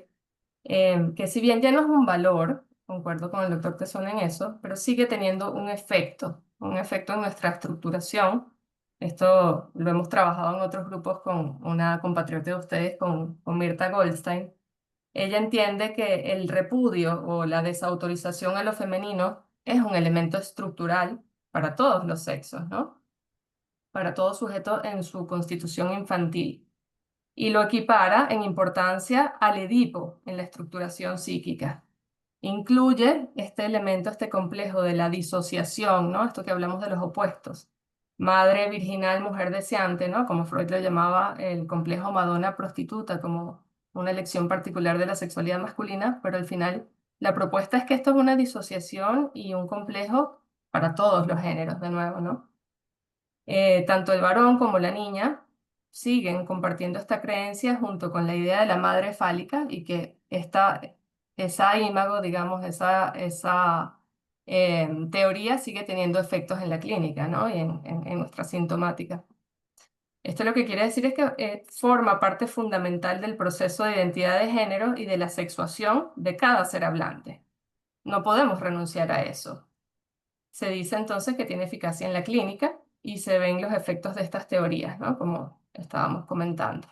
que si bien ya no es un valor, concuerdo con el doctor Tessone en eso, pero sigue teniendo un efecto en nuestra estructuración. Esto lo hemos trabajado en otros grupos con una compatriota de ustedes, con Mirta Goldstein. Ella entiende que el repudio o la desautorización a lo femenino es un elemento estructural para todos los sexos, ¿no? Para todo sujeto en su constitución infantil. Y lo equipara en importancia al Edipo en la estructuración psíquica. Incluye este elemento, este complejo de la disociación, ¿no? Esto que hablamos de los opuestos. Madre virginal, mujer deseante, ¿no? Como Freud lo llamaba el complejo Madonna prostituta, como una elección particular de la sexualidad masculina, pero al final la propuesta es que esto es una disociación y un complejo para todos los géneros, de nuevo, ¿no? Tanto el varón como la niña siguen compartiendo esta creencia junto con la idea de la madre fálica y que esa imago, digamos, esa teoría sigue teniendo efectos en la clínica, ¿no? Y en nuestra sintomática. Esto lo que quiere decir es que forma parte fundamental del proceso de identidad de género y de la sexuación de cada ser hablante. No podemos renunciar a eso. Se dice entonces que tiene eficacia en la clínica y se ven los efectos de estas teorías, ¿no? Como estábamos comentando.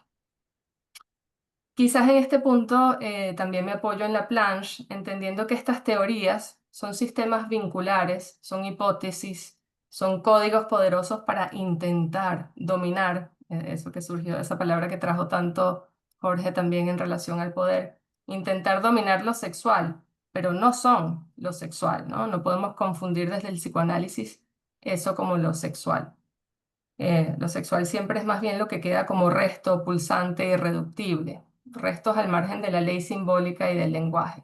Quizás en este punto también me apoyo en la planche, entendiendo que estas teorías son sistemas vinculares, son hipótesis, son códigos poderosos para intentar dominar, eso que surgió, esa palabra que trajo tanto Jorge también en relación al poder, intentar dominar lo sexual, pero no son lo sexual, ¿no? No podemos confundir desde el psicoanálisis eso como lo sexual. Lo sexual siempre es más bien lo que queda como resto pulsante e irreductible, restos al margen de la ley simbólica y del lenguaje.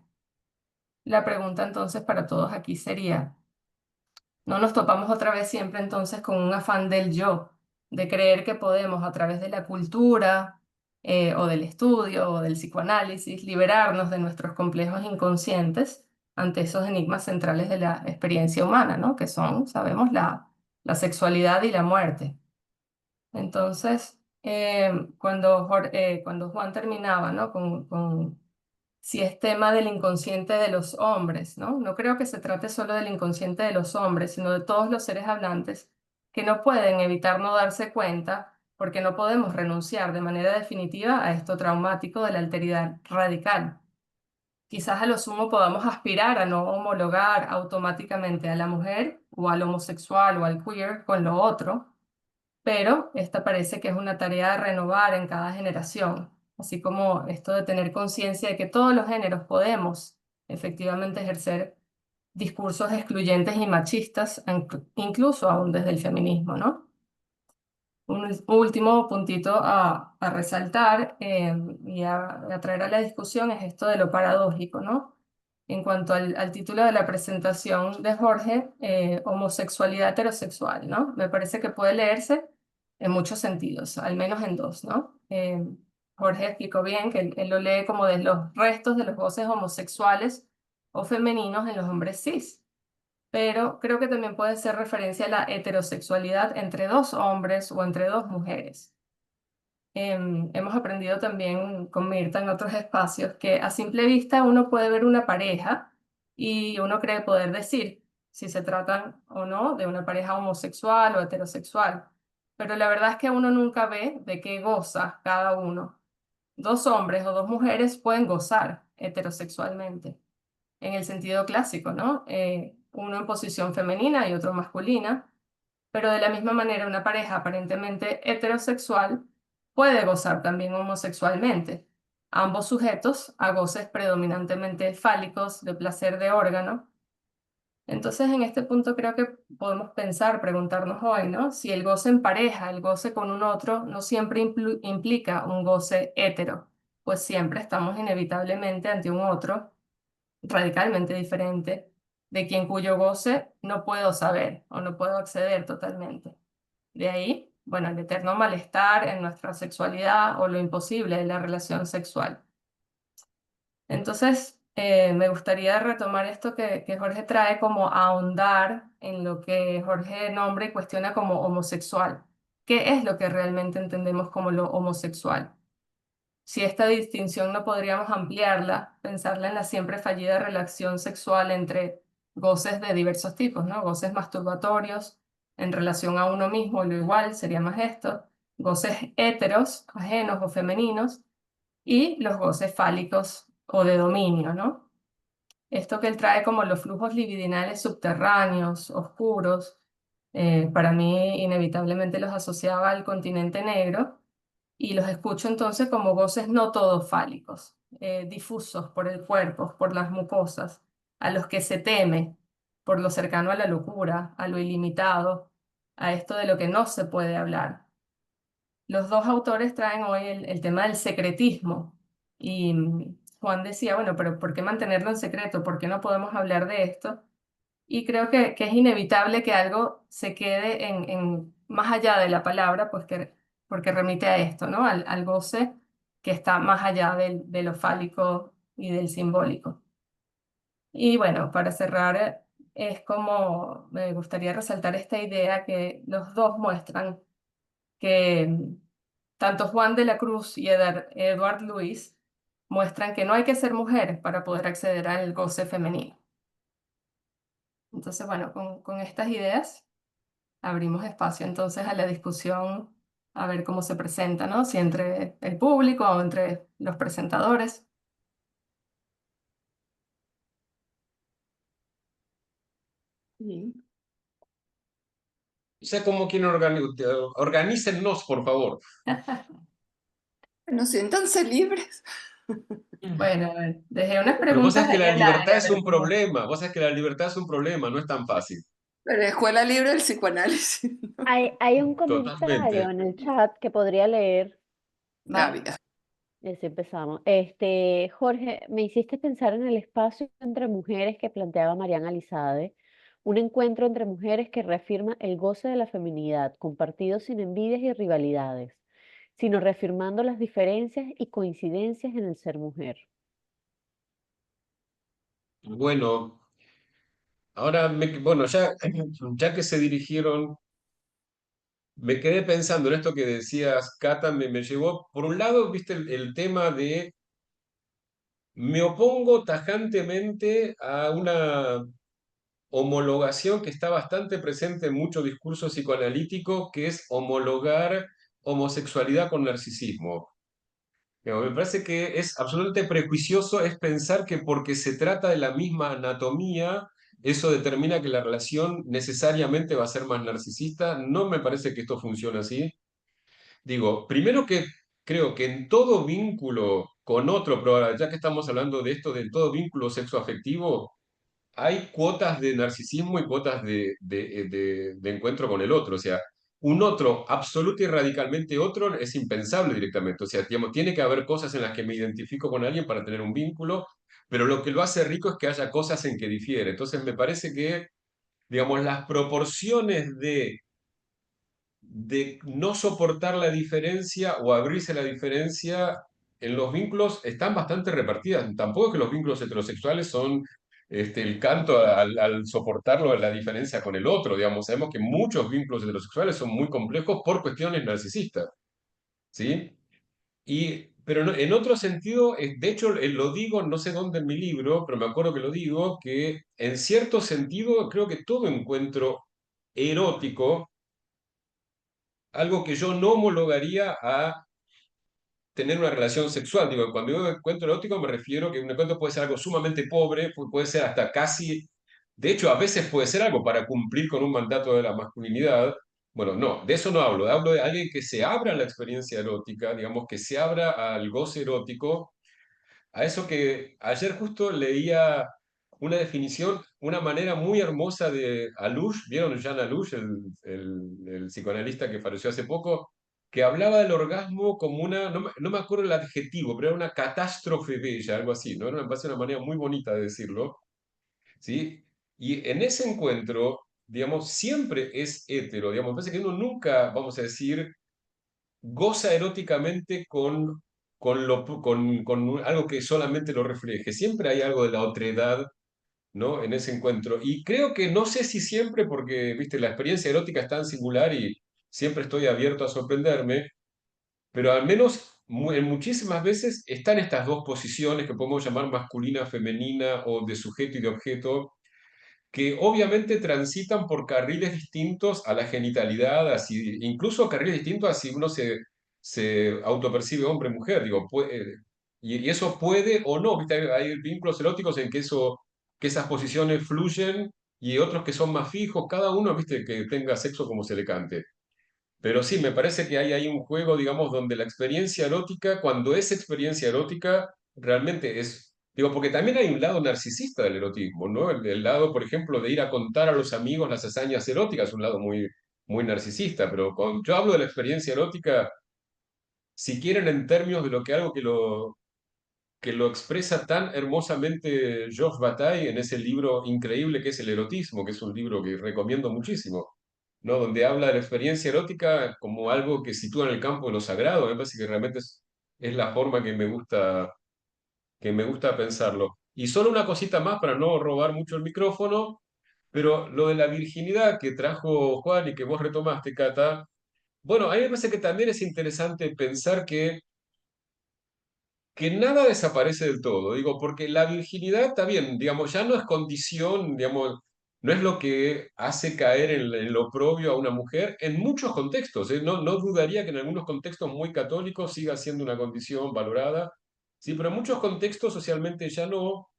La pregunta entonces para todos aquí sería, No nos topamos otra vez siempre entonces con un afán del yo, de creer que podemos a través de la cultura o del estudio o del psicoanálisis liberarnos de nuestros complejos inconscientes ante esos enigmas centrales de la experiencia humana, ¿no? Que son, sabemos, la sexualidad y la muerte. Entonces, cuando Juan terminaba, ¿no? con si es tema del inconsciente de los hombres, ¿no? No creo que se trate solo del inconsciente de los hombres, sino de todos los seres hablantes que no pueden evitar no darse cuenta porque no podemos renunciar de manera definitiva a esto traumático de la alteridad radical. Quizás a lo sumo podamos aspirar a no homologar automáticamente a la mujer o al homosexual o al queer con lo otro, pero esta parece que es una tarea a renovar en cada generación, así como esto de tener conciencia de que todos los géneros podemos efectivamente ejercer discursos excluyentes y machistas, incluso aún desde el feminismo, ¿no? Un último puntito a resaltar y a traer a la discusión es esto de lo paradójico, ¿no? En cuanto al título de la presentación de Jorge, homosexualidad heterosexual, ¿no? Me parece que puede leerse en muchos sentidos, al menos en dos, ¿no? Jorge explicó bien que él lo lee como de los restos de los goces homosexuales o femeninos en los hombres cis, pero creo que también puede ser referencia a la heterosexualidad entre dos hombres o entre dos mujeres. Hemos aprendido también con Mirta en otros espacios que a simple vista uno puede ver una pareja y uno cree poder decir si se tratan o no de una pareja homosexual o heterosexual, pero la verdad es que uno nunca ve de qué goza cada uno. Dos hombres o dos mujeres pueden gozar heterosexualmente en el sentido clásico, ¿no? Uno en posición femenina y otro masculina, pero de la misma manera una pareja aparentemente heterosexual puede gozar también homosexualmente. Ambos sujetos a goces predominantemente fálicos, de placer de órgano. Entonces, en este punto creo que podemos pensar, preguntarnos hoy, ¿no? Si el goce en pareja, el goce con un otro, no siempre implica un goce hetero, pues siempre estamos inevitablemente ante un otro radicalmente diferente de quien cuyo goce no puedo saber o no puedo acceder totalmente. De ahí, bueno, el eterno malestar en nuestra sexualidad o lo imposible de la relación sexual. Entonces, me gustaría retomar esto que Jorge trae como ahondar en lo que Jorge nombra y cuestiona como homosexual. ¿Qué es lo que realmente entendemos como lo homosexual? Si esta distinción no podríamos ampliarla, pensarla en la siempre fallida relación sexual entre goces de diversos tipos, ¿no? Goces masturbatorios en relación a uno mismo, lo igual sería más esto, goces heteros, ajenos o femeninos, y los goces fálicos o de dominio, ¿no? Esto que él trae como los flujos libidinales subterráneos, oscuros, para mí inevitablemente los asociaba al continente negro y los escucho entonces como voces no todos fálicos, difusos por el cuerpo, por las mucosas, a los que se teme, por lo cercano a la locura, a lo ilimitado, a esto de lo que no se puede hablar. Los dos autores traen hoy el tema del secretismo y Juan decía, bueno, pero ¿por qué mantenerlo en secreto? ¿Por qué no podemos hablar de esto? Y creo que es inevitable que algo se quede más allá de la palabra, pues porque remite a esto, ¿no? Al goce que está más allá de lo fálico y del simbólico. Y bueno, para cerrar, es como me gustaría resaltar esta idea que los dos muestran que tanto Juan de la Cruz y Edward Luis muestran que no hay que ser mujer para poder acceder al goce femenino. Entonces, bueno, con estas ideas abrimos espacio entonces a la discusión, a ver cómo se presenta, ¿no? Si entre el público o entre los presentadores. Sí. O sea, como quien organícennos, por favor. Bueno, siéntanse libres. Bueno, a ver, dejé unas Pero vos preguntas sabés que ahí la al libertad aire, a es ver un cómo. problema, vos sabés que la libertad es un problema, no es tan fácil. Pero escuela libre del psicoanálisis. Hay un comentario Totalmente. en el chat que podría leer. Gaby. Así empezamos. Jorge, me hiciste pensar en el espacio entre mujeres que planteaba Mariana Elizade, Un encuentro entre mujeres que reafirma el goce de la feminidad, compartido sin envidias y rivalidades, sino reafirmando las diferencias y coincidencias en el ser mujer. Bueno, ahora, bueno, ya que se dirigieron, me quedé pensando en esto que decías, Cata, me llevó, por un lado, viste el tema de, me opongo tajantemente a una homologación que está bastante presente en mucho discurso psicoanalítico, que es homologar homosexualidad con narcisismo. Me parece que es absolutamente prejuicioso es pensar que porque se trata de la misma anatomía, eso determina que la relación necesariamente va a ser más narcisista. No me parece que esto funcione así. Digo, primero que creo que en todo vínculo con otro, pero ahora, ya que estamos hablando de esto, de todo vínculo sexoafectivo, hay cuotas de narcisismo y cuotas de encuentro con el otro. O sea, un otro absoluto y radicalmente otro es impensable directamente. O sea, digamos, tiene que haber cosas en las que me identifico con alguien para tener un vínculo, pero lo que lo hace rico es que haya cosas en que difiere. Entonces, me parece que, digamos, las proporciones de no soportar la diferencia o abrirse a la diferencia en los vínculos están bastante repartidas. Tampoco es que los vínculos heterosexuales son el canto al soportarlo la diferencia con el otro, digamos. Sabemos que muchos vínculos heterosexuales son muy complejos por cuestiones narcisistas, ¿sí? Pero en otro sentido, de hecho, lo digo, no sé dónde en mi libro, pero me acuerdo que lo digo, que en cierto sentido creo que todo encuentro erótico, algo que yo no homologaría a tener una relación sexual. Digo, cuando digo encuentro erótico me refiero que un encuentro puede ser algo sumamente pobre, puede ser hasta casi, de hecho a veces puede ser algo para cumplir con un mandato de la masculinidad. Bueno, no, de eso no hablo, hablo de alguien que se abra a la experiencia erótica, digamos, que se abra al goce erótico, a eso que ayer justo leía una definición, una manera muy hermosa de Alush, ¿vieron Jean Alush, el psicoanalista que falleció hace poco? Que hablaba del orgasmo como una, no me acuerdo el adjetivo, pero era una catástrofe bella, algo así, ¿no? Me parece una manera muy bonita de decirlo, ¿sí? Y en ese encuentro, digamos, siempre es hetero, digamos, me parece que uno nunca, vamos a decir, goza eróticamente con algo que solamente lo refleje. Siempre hay algo de la otredad, ¿no? En ese encuentro. Y creo que no sé si siempre, porque, viste, la experiencia erótica es tan singular y siempre estoy abierto a sorprenderme, pero al menos en muchísimas veces están estas dos posiciones que podemos llamar masculina, femenina o de sujeto y de objeto, que obviamente transitan por carriles distintos a la genitalidad, así, incluso carriles distintos a si uno se autopercibe hombre o mujer, digo, y eso puede o no, ¿viste? Hay vínculos eróticos en que, que esas posiciones fluyen y otros que son más fijos, cada uno, ¿viste? Que tenga sexo como se le cante. Pero sí, me parece que hay ahí un juego, digamos, donde la experiencia erótica, cuando es experiencia erótica, realmente es, digo, porque también hay un lado narcisista del erotismo, ¿no? El lado, por ejemplo, de ir a contar a los amigos las hazañas eróticas, es un lado muy, muy narcisista, pero cuando yo hablo de la experiencia erótica, si quieren en términos de lo que algo que lo expresa tan hermosamente Georges Bataille en ese libro increíble que es El erotismo, que es un libro que recomiendo muchísimo, ¿no? Donde habla de la experiencia erótica como algo que sitúa en el campo de lo sagrado. Me parece que realmente es la forma que me gusta pensarlo. Y solo una cosita más para no robar mucho el micrófono, pero lo de la virginidad que trajo Juan y que vos retomaste, Cata, bueno, a mí me parece que también es interesante pensar que nada desaparece del todo, digo, porque la virginidad está bien, digamos, ya no es condición, digamos, no es lo que hace caer en lo propio a una mujer en muchos contextos, ¿eh? No dudaría que en algunos contextos muy católicos siga siendo una condición valorada, sí, pero en muchos contextos socialmente ya no,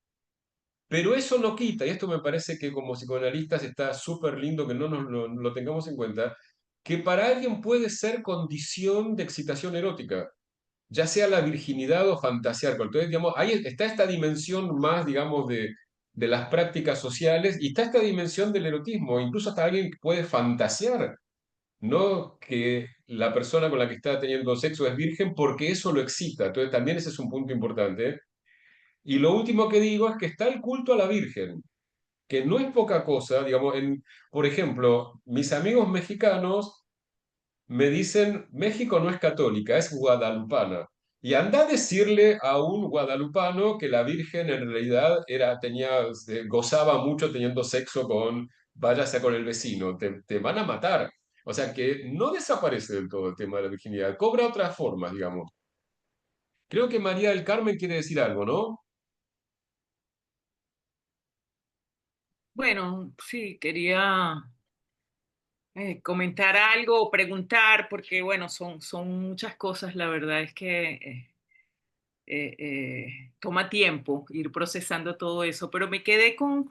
pero eso no quita, y esto me parece que como psicoanalistas está súper lindo que no nos lo tengamos en cuenta, que para alguien puede ser condición de excitación erótica ya sea la virginidad o fantasear. Entonces, digamos, ahí está esta dimensión más, digamos, de las prácticas sociales y está esta dimensión del erotismo. Incluso hasta alguien que puede fantasear, no que la persona con la que está teniendo sexo es virgen porque eso lo excita. Entonces, también ese es un punto importante. Y lo último que digo es que está el culto a la Virgen que no es poca cosa, digamos, por ejemplo, mis amigos mexicanos me dicen, México no es católica, es guadalupana. Y anda a decirle a un guadalupano que la Virgen en realidad gozaba mucho teniendo sexo con, váyase con el vecino, te van a matar. O sea que no desaparece del todo el tema de la virginidad, cobra otras formas, digamos. Creo que María del Carmen quiere decir algo, ¿no? Bueno, sí, quería comentar algo o preguntar, porque bueno, son muchas cosas, la verdad es que toma tiempo ir procesando todo eso, pero me quedé con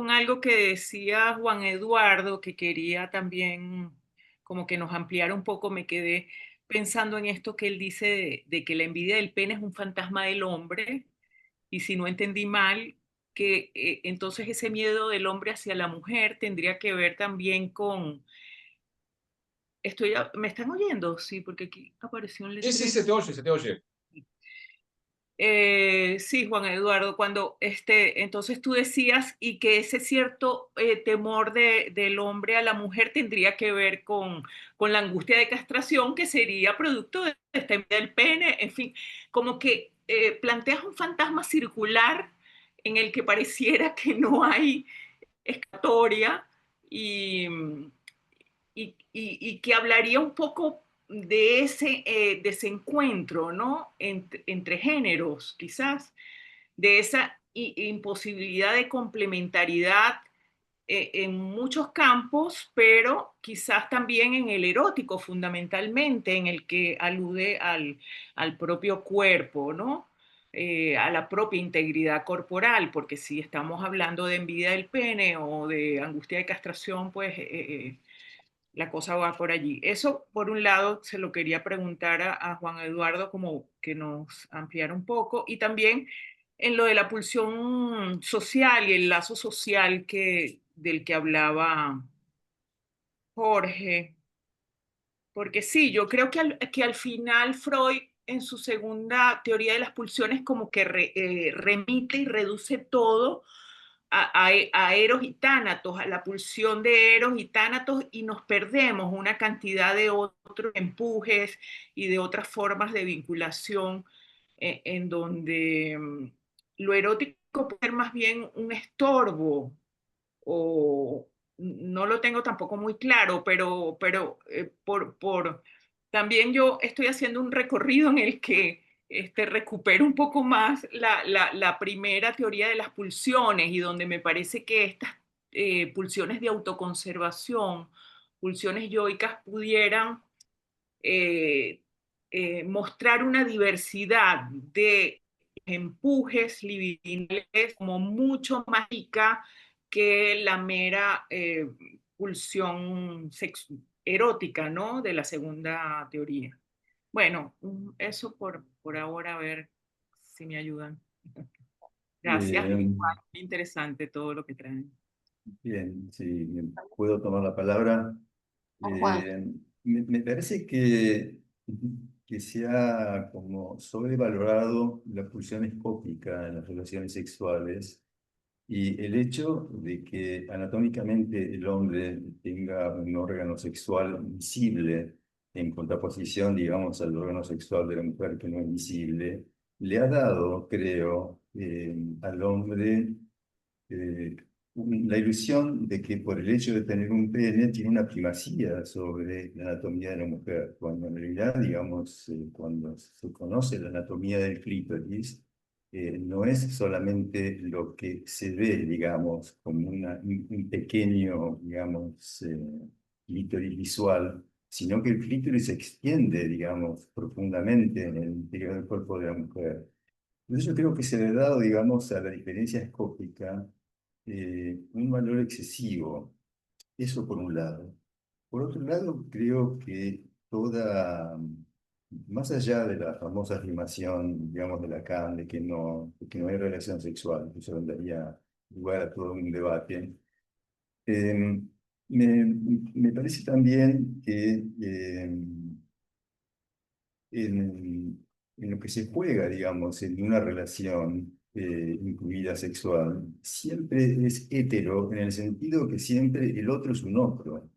algo que decía Juan Eduardo, que quería también como que nos ampliara un poco, me quedé pensando en esto que él dice de que la envidia del pene es un fantasma del hombre, y si no entendí mal, que entonces ese miedo del hombre hacia la mujer tendría que ver también con... ¿Me están oyendo? Sí, porque aquí apareció un Sí, sí, letrero. se te oye, se te oye. Sí, Juan Eduardo, cuando entonces tú decías y que ese cierto temor del hombre a la mujer tendría que ver con la angustia de castración que sería producto de esta envidia del pene, en fin, como que planteas un fantasma circular en el que pareciera que no hay escapatoria y, y que hablaría un poco de ese desencuentro, ¿no? Entre géneros, quizás, de esa imposibilidad de complementariedad en muchos campos, pero quizás también en el erótico fundamentalmente, en el que alude al propio cuerpo, ¿no? A la propia integridad corporal, porque si estamos hablando de envidia del pene o de angustia de castración, pues la cosa va por allí. Eso, por un lado, se lo quería preguntar a Juan Eduardo, como que nos ampliara un poco, y también en lo de la pulsión social y el lazo social del que hablaba Jorge, porque sí, yo creo que al final Freud, en su segunda teoría de las pulsiones, como que remite y reduce todo a Eros y Tánatos, a la pulsión de Eros y Tánatos, y nos perdemos una cantidad de otros empujes y de otras formas de vinculación en donde lo erótico puede ser más bien un estorbo o no lo tengo tampoco muy claro, pero también yo estoy haciendo un recorrido en el que recupero un poco más la primera teoría de las pulsiones y donde me parece que estas pulsiones de autoconservación, pulsiones yoicas pudieran eh, mostrar una diversidad de empujes libidinales como mucho más rica que la mera pulsión erótica, ¿no? De la segunda teoría. Bueno, eso por ahora, a ver si me ayudan. Gracias. Eh, Muy interesante todo lo que traen. Bien, si puedo tomar la palabra. Juan. Me parece que se ha como sobrevalorado la pulsión escópica en las relaciones sexuales y el hecho de que anatómicamente el hombre tenga un órgano sexual visible en contraposición, digamos, al órgano sexual de la mujer que no es visible, le ha dado, creo, al hombre eh, la ilusión de que por el hecho de tener un pene tiene una primacía sobre la anatomía de la mujer, cuando en realidad, digamos, cuando se conoce la anatomía del clítoris, no es solamente lo que se ve, digamos, como un pequeño, digamos, clítoris visual, sino que el clítoris se extiende, digamos, profundamente en el interior del cuerpo de la mujer. Entonces yo creo que se le ha dado, digamos, a la diferencia escópica un valor excesivo. Eso por un lado. Por otro lado, creo que más allá de la famosa afirmación, digamos, de Lacan, de que no hay relación sexual, que eso daría lugar a todo un debate, eh, me parece también que en lo que se juega, digamos, en una relación, incluida sexual, siempre es hetero en el sentido que siempre el otro es un otro.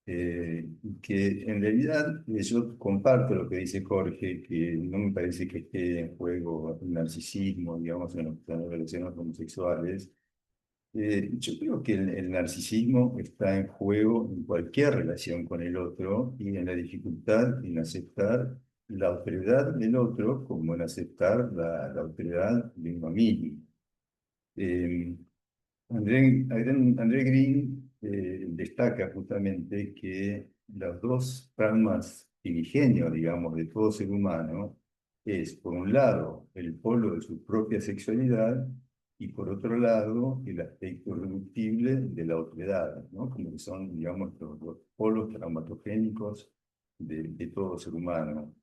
Que en realidad yo comparto lo que dice Jorge, que no me parece que esté en juego el narcisismo, digamos, en las relaciones homosexuales. Yo creo que el narcisismo está en juego en cualquier relación con el otro y en la dificultad en aceptar la autoridad del otro como en aceptar la autoridad de uno mismo. Eh, André Green destaca justamente que los dos traumas primigenios, digamos, de todo ser humano es, por un lado, el polo de su propia sexualidad y, por otro lado, el aspecto irreductible de la otredad, ¿no? Como que son, digamos, los polos traumatogénicos de todo ser humano.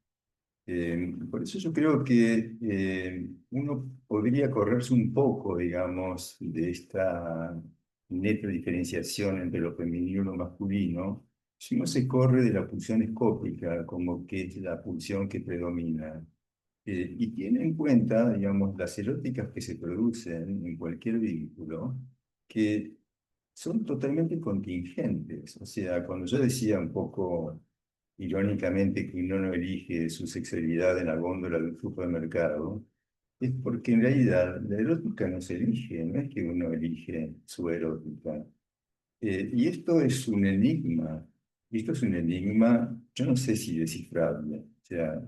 Por eso yo creo que uno podría correrse un poco, digamos, de esta neta diferenciación entre lo femenino y lo masculino, si uno se corre de la pulsión escópica como que es la pulsión que predomina. Y tiene en cuenta, digamos, las eróticas que se producen en cualquier vínculo, que son totalmente contingentes. O sea, cuando yo decía un poco irónicamente que uno no elige su sexualidad en la góndola de un supermercado, es porque en realidad la erótica no se elige, no es que uno elige su erótica. Y esto es un enigma, y esto es un enigma, yo no sé si descifrable, o sea,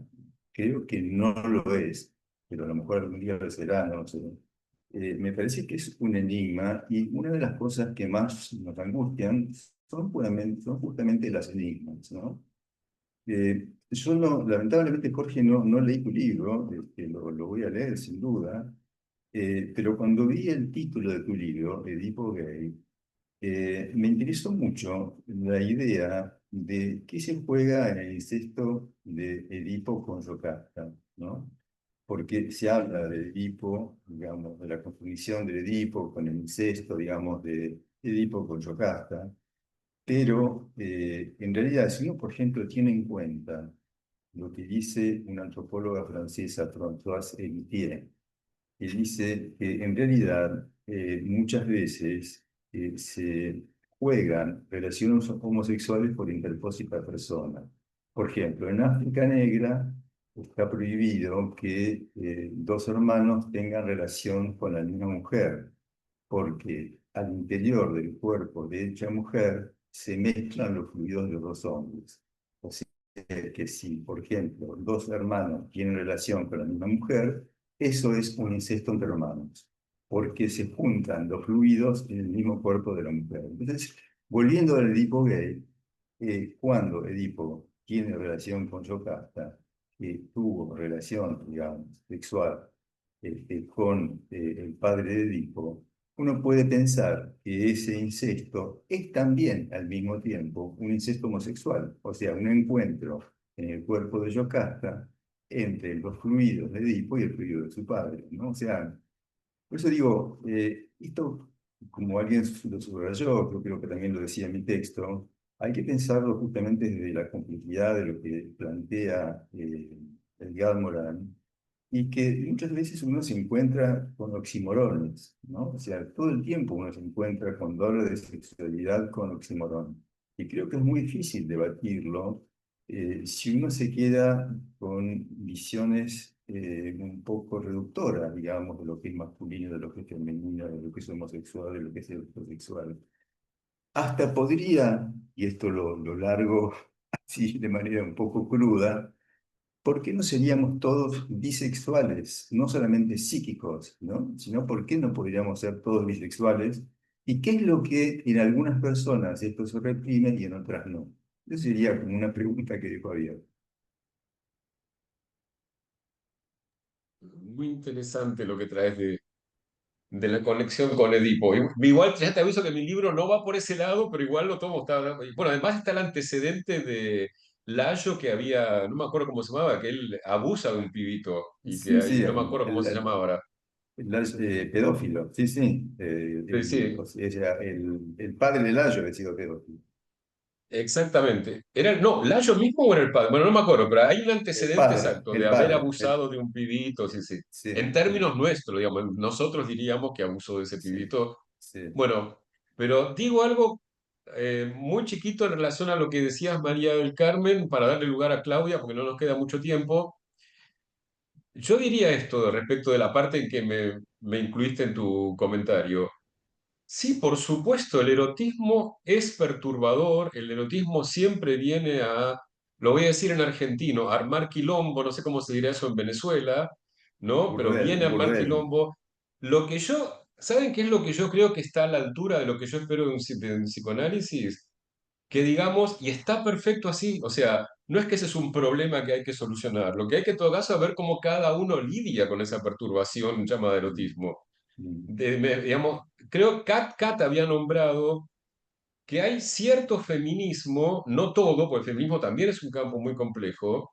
creo que no lo es, pero a lo mejor algún día lo será, no lo sé. Me parece que es un enigma y una de las cosas que más nos angustian son justamente las enigmas, ¿no? Yo no, lamentablemente, Jorge, no leí tu libro, lo voy a leer sin duda, pero cuando vi el título de tu libro, Edipo Gay, me interesó mucho la idea de qué se juega en el incesto de Edipo con Yocasta, ¿no? Porque se habla de Edipo, digamos, de la conjunción de Edipo con el incesto, digamos, de Edipo con Yocasta, pero en realidad, si uno, por ejemplo, tiene en cuenta lo que dice una antropóloga francesa, Françoise Héritier, que dice que en realidad muchas veces se juegan relaciones homosexuales por interpósita persona. Por ejemplo, en África Negra está prohibido que dos hermanos tengan relación con la misma mujer, porque al interior del cuerpo de dicha mujer se mezclan los fluidos de los dos hombres. O sea que si, por ejemplo, dos hermanos tienen relación con la misma mujer, eso es un incesto entre hermanos, porque se juntan los fluidos en el mismo cuerpo de la mujer. Entonces, volviendo al Edipo gay, cuando Edipo tiene relación con Yocasta, que tuvo relación, digamos, sexual con el padre de Edipo, uno puede pensar que ese incesto es también al mismo tiempo un incesto homosexual, o sea, un encuentro en el cuerpo de Yocasta entre los fluidos de Edipo y el fluido de su padre, ¿no? O sea, por eso digo, esto, como alguien lo subrayó, yo creo que también lo decía en mi texto, hay que pensarlo justamente desde la complejidad de lo que plantea Edgar Morin, y que muchas veces uno se encuentra con oxímorones, ¿no? O sea, todo el tiempo uno se encuentra cuando habla de sexualidad con oxímoron. Y creo que es muy difícil debatirlo si uno se queda con visiones un poco reductoras, digamos, de lo que es masculino, de lo que es femenino, de lo que es homosexual, de lo que es heterosexual. Hasta podría, y esto lo largo así de manera un poco cruda, ¿por qué no seríamos todos bisexuales? No solamente psíquicos, ¿no? Sino ¿por qué no podríamos ser todos bisexuales? ¿Y qué es lo que en algunas personas esto se reprime y en otras no? Eso sería como una pregunta que dejo abierta. Muy interesante lo que traes de la conexión con Edipo. Igual ya te aviso que mi libro no va por ese lado, pero igual lo tomo. Bueno, además está el antecedente de Layo que había, no me acuerdo cómo se llamaba, que él abusa de un pibito y que Sí, sí, ahí no me acuerdo cómo se llama ahora. pedófilo, sí, sí. Sí, sí. O sea, el padre de Layo ha sido pedófilo. Exactamente. No, Layo mismo o era el padre. Bueno, no me acuerdo, pero hay un antecedente exacto de el haber padre, abusado de un pibito, sí, sí. sí, En sí, términos nuestros, digamos, nosotros diríamos que abusó de ese sí, pibito. sí. Bueno, pero digo algo muy chiquito en relación a lo que decías, María del Carmen, para darle lugar a Claudia, porque no nos queda mucho tiempo. Yo diría esto respecto de la parte en que me incluiste en tu comentario. Sí, por supuesto, el erotismo es perturbador, el erotismo siempre viene a, lo voy a decir en argentino, armar quilombo, no sé cómo se dirá eso en Venezuela, ¿no? Pero Burdel, viene a armar burdel. quilombo. Lo que yo, ¿saben qué es lo que yo creo que está a la altura de lo que yo espero de un psicoanálisis? Que digamos, y está perfecto así, o sea, no es que ese es un problema que hay que solucionar, lo que hay que en todo caso es ver cómo cada uno lidia con esa perturbación llamada erotismo. Mm, Digamos, creo que Kat había nombrado que hay cierto feminismo, no todo, porque el feminismo también es un campo muy complejo,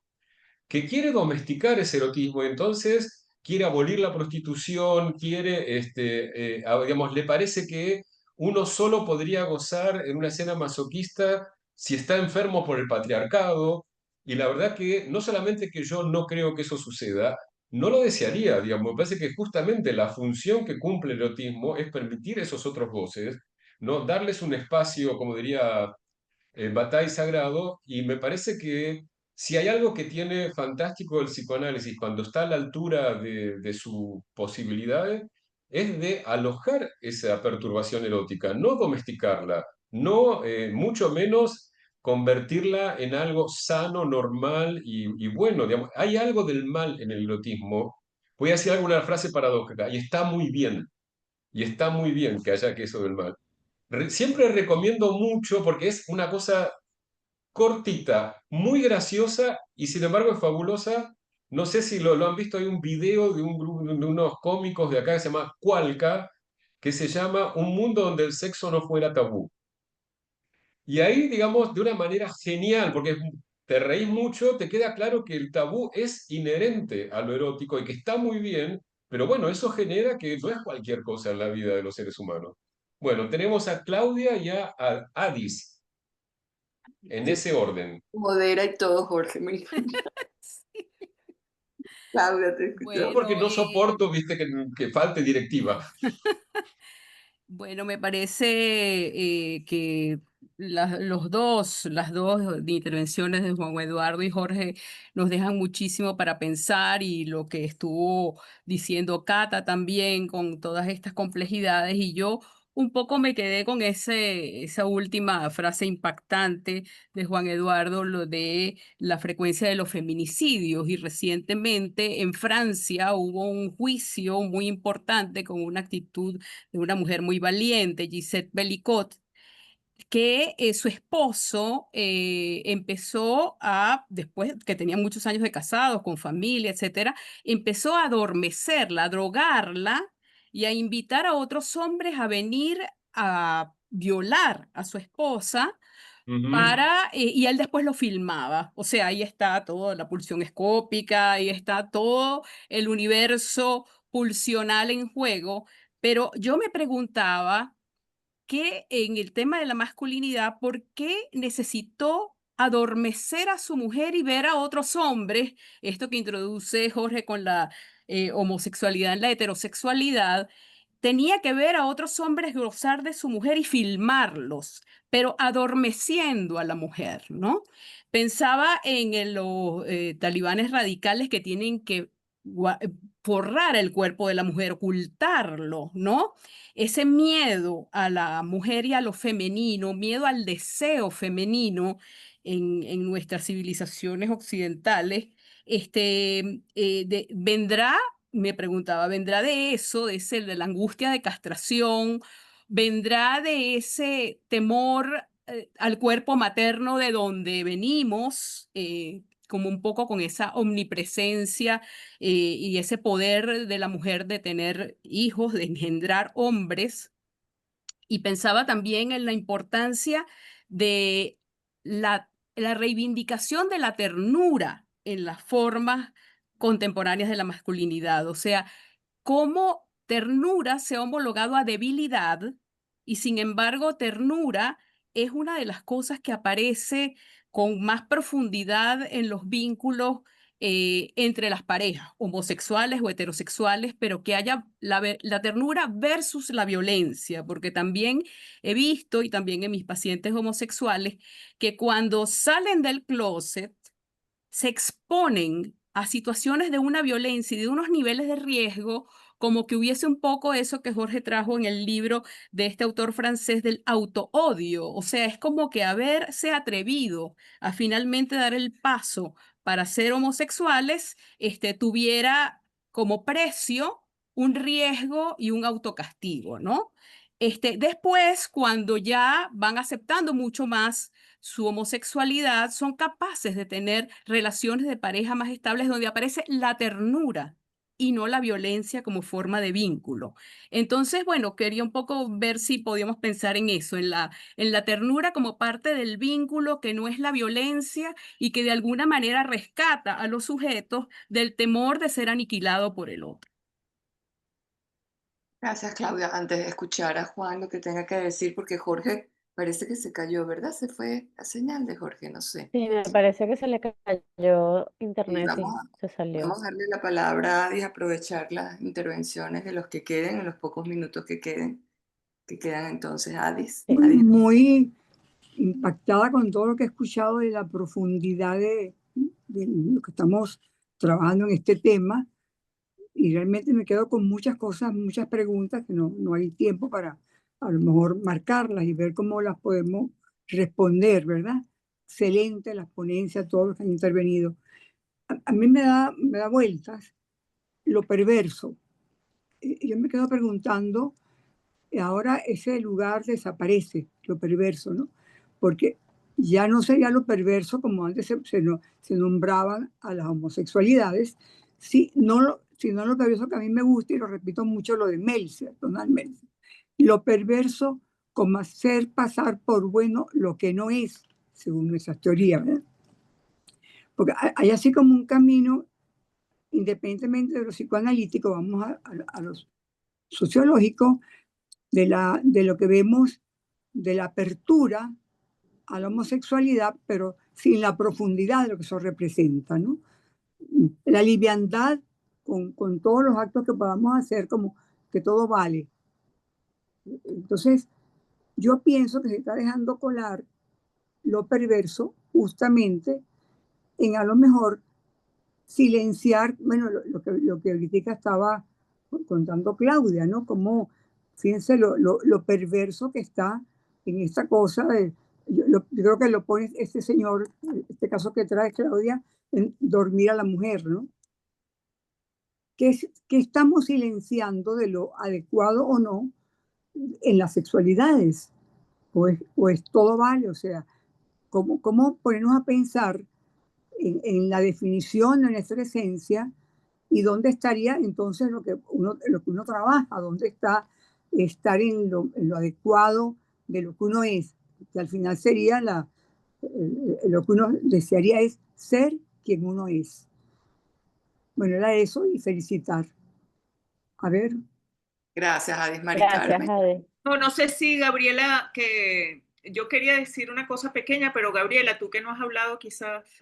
que quiere domesticar ese erotismo, entonces quiere abolir la prostitución, quiere, digamos, le parece que uno solo podría gozar en una escena masoquista si está enfermo por el patriarcado, y la verdad que no solamente que yo no creo que eso suceda, no lo desearía, digamos, me parece que justamente la función que cumple el erotismo es permitir esos otros goces, ¿no? Darles un espacio, como diría Bataille Sagrado, y me parece que si hay algo que tiene fantástico el psicoanálisis cuando está a la altura de sus posibilidades, es de alojar esa perturbación erótica, no domesticarla, no mucho menos convertirla en algo sano, normal y bueno. Digamos, hay algo del mal en el erotismo. Voy a decir alguna frase paradójica, y está muy bien que haya que eso del mal. Siempre recomiendo mucho porque es una cosa cortita, muy graciosa y sin embargo es fabulosa. No sé si lo han visto, hay un video de un grupo, de unos cómicos de acá que se llama Cualca, que se llama Un mundo donde el sexo no fuera tabú. Y ahí, digamos, de una manera genial, porque te reís mucho, te queda claro que el tabú es inherente a lo erótico y que está muy bien, pero bueno, eso genera que no es cualquier cosa en la vida de los seres humanos. Bueno, tenemos a Claudia y a Adis, en Sí, ese orden. modera y todo, Jorge. Me encanta. Sí. Claudia, te Yo escuchamos. porque Bueno, no soporto, viste, que falte directiva. bueno, me parece que las dos intervenciones de Juan Eduardo y Jorge nos dejan muchísimo para pensar y lo que estuvo diciendo Cata también con todas estas complejidades y yo un poco me quedé con esa última frase impactante de Juan Eduardo, lo de la frecuencia de los feminicidios y recientemente en Francia hubo un juicio muy importante con una actitud de una mujer muy valiente, Gisette Bellicot, que su esposo empezó a, después que tenían muchos años de casados, con familia, etcétera, empezó a adormecerla, a drogarla y a invitar a otros hombres a venir a violar a su esposa Ujú. y él después lo filmaba. O sea, ahí está toda la pulsión escópica, ahí está todo el universo pulsional en juego. Pero yo me preguntaba que en el tema de la masculinidad, ¿por qué necesitó adormecer a su mujer y ver a otros hombres? Esto que introduce Jorge con la homosexualidad en la heterosexualidad, tenía que ver a otros hombres gozar de su mujer y filmarlos, pero adormeciendo a la mujer, ¿no? Pensaba en los talibanes radicales que tienen que forrar el cuerpo de la mujer, ocultarlo, ¿no? Ese miedo a la mujer y a lo femenino, miedo al deseo femenino en nuestras civilizaciones occidentales, vendrá, me preguntaba, vendrá de eso, de la angustia de castración, vendrá de ese temor al cuerpo materno de donde venimos, como un poco con esa omnipresencia y ese poder de la mujer de tener hijos, de engendrar hombres. Y pensaba también en la importancia de la reivindicación de la ternura en las formas contemporáneas de la masculinidad. O sea, cómo ternura se ha homologado a debilidad y sin embargo ternura es una de las cosas que aparece con más profundidad en los vínculos entre las parejas, homosexuales o heterosexuales, pero que haya la ternura versus la violencia, porque también he visto, y también en mis pacientes homosexuales, que cuando salen del closet, se exponen a situaciones de una violencia y de unos niveles de riesgo, como que hubiese un poco eso que Jorge trajo en el libro de este autor francés del autoodio. O sea, es como que haberse atrevido a finalmente dar el paso para ser homosexuales, tuviera como precio un riesgo y un autocastigo, ¿no? Después, cuando ya van aceptando mucho más su homosexualidad, son capaces de tener relaciones de pareja más estables donde aparece la ternura y no la violencia como forma de vínculo. Entonces, bueno, quería un poco ver si podíamos pensar en eso, en la ternura como parte del vínculo que no es la violencia y que de alguna manera rescata a los sujetos del temor de ser aniquilado por el otro. Gracias, Claudia. Antes de escuchar a Juan lo que tenga que decir, porque Jorge parece que se cayó, ¿verdad? Se fue la señal de Jorge, no sé. Sí, me parece que se le cayó Y internet y se salió. vamos a darle la palabra a Adi, aprovechar las intervenciones de los que queden, en los pocos minutos que quedan entonces, Adis. Sí. Adis. Muy impactada con todo lo que he escuchado de la profundidad de lo que estamos trabajando en este tema, y realmente me quedo con muchas cosas, muchas preguntas que no hay tiempo para a lo mejor marcarlas y ver cómo las podemos responder, ¿verdad? Excelente las ponencias, todos los que han intervenido. A mí me da vueltas lo perverso. Yo me quedo preguntando, ahora ese lugar desaparece, lo perverso, ¿no? Porque ya no sería lo perverso como antes se nombraban a las homosexualidades, sino lo perverso que a mí me gusta, y lo repito mucho, lo de Meltzer, Donald Meltzer. Lo perverso como hacer pasar por bueno lo que no es, según nuestras teorías, ¿verdad? Porque hay así como un camino, independientemente de lo psicoanalítico, vamos a los sociológicos, de lo que vemos de la apertura a la homosexualidad, pero sin la profundidad de lo que eso representa, ¿no? La liviandad con todos los actos que podamos hacer, como que todo vale. Entonces, yo pienso que se está dejando colar lo perverso justamente en a lo mejor silenciar, bueno, lo que ahorita estaba contando Claudia, ¿no? Como, fíjense lo perverso que está en esta cosa de, yo creo que lo pone este señor, este caso que trae Claudia, en dormir a la mujer, ¿no? ¿Qué estamos silenciando de lo adecuado o no en las sexualidades? O es todo vale, o sea, ¿cómo ponernos a pensar en la definición de nuestra esencia, y dónde estaría entonces lo que uno trabaja, dónde está estar en lo adecuado de lo que uno es, que al final sería lo que uno desearía es ser quien uno es. Bueno, era eso, y felicitar. A ver. Gracias, Adis Mari Gracias, Carmen. Ade. No sé si Gabriela, que yo quería decir una cosa pequeña, pero Gabriela, tú que no has hablado quizás...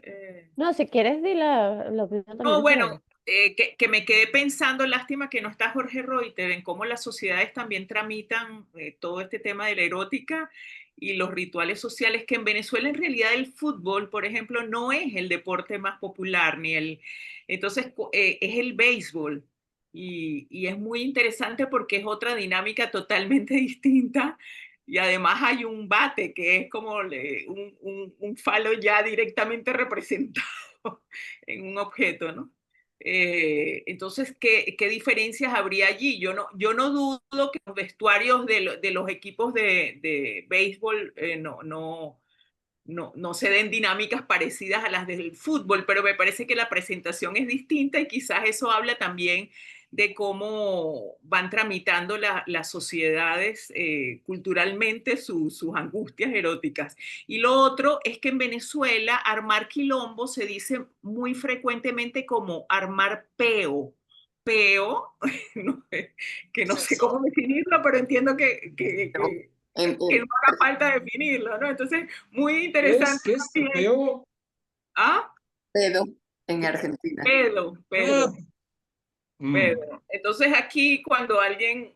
No, si quieres, di la opinión también. No, bueno, que me quedé pensando, lástima que no está Jorge Reuter, en cómo las sociedades también tramitan todo este tema de la erótica y los rituales sociales, que en Venezuela en realidad el fútbol, por ejemplo, no es el deporte más popular, entonces es el béisbol. Y es muy interesante porque es otra dinámica totalmente distinta, y además hay un bate que es como un falo ya directamente representado en un objeto, ¿no? Entonces, ¿qué diferencias habría allí? Yo no dudo que los vestuarios de los equipos de béisbol no se den dinámicas parecidas a las del fútbol, pero me parece que la presentación es distinta, y quizás eso habla también de cómo van tramitando las sociedades culturalmente sus angustias eróticas. Y lo otro es que en Venezuela armar quilombo se dice muy frecuentemente como armar peo. Peo, que no sé cómo definirlo, pero entiendo que que no haga falta definirlo, ¿no? Entonces, muy interesante ¿Qué es también. peo? ¿Ah? Pedo en Argentina. Pedo. Ah, mm, Entonces aquí cuando alguien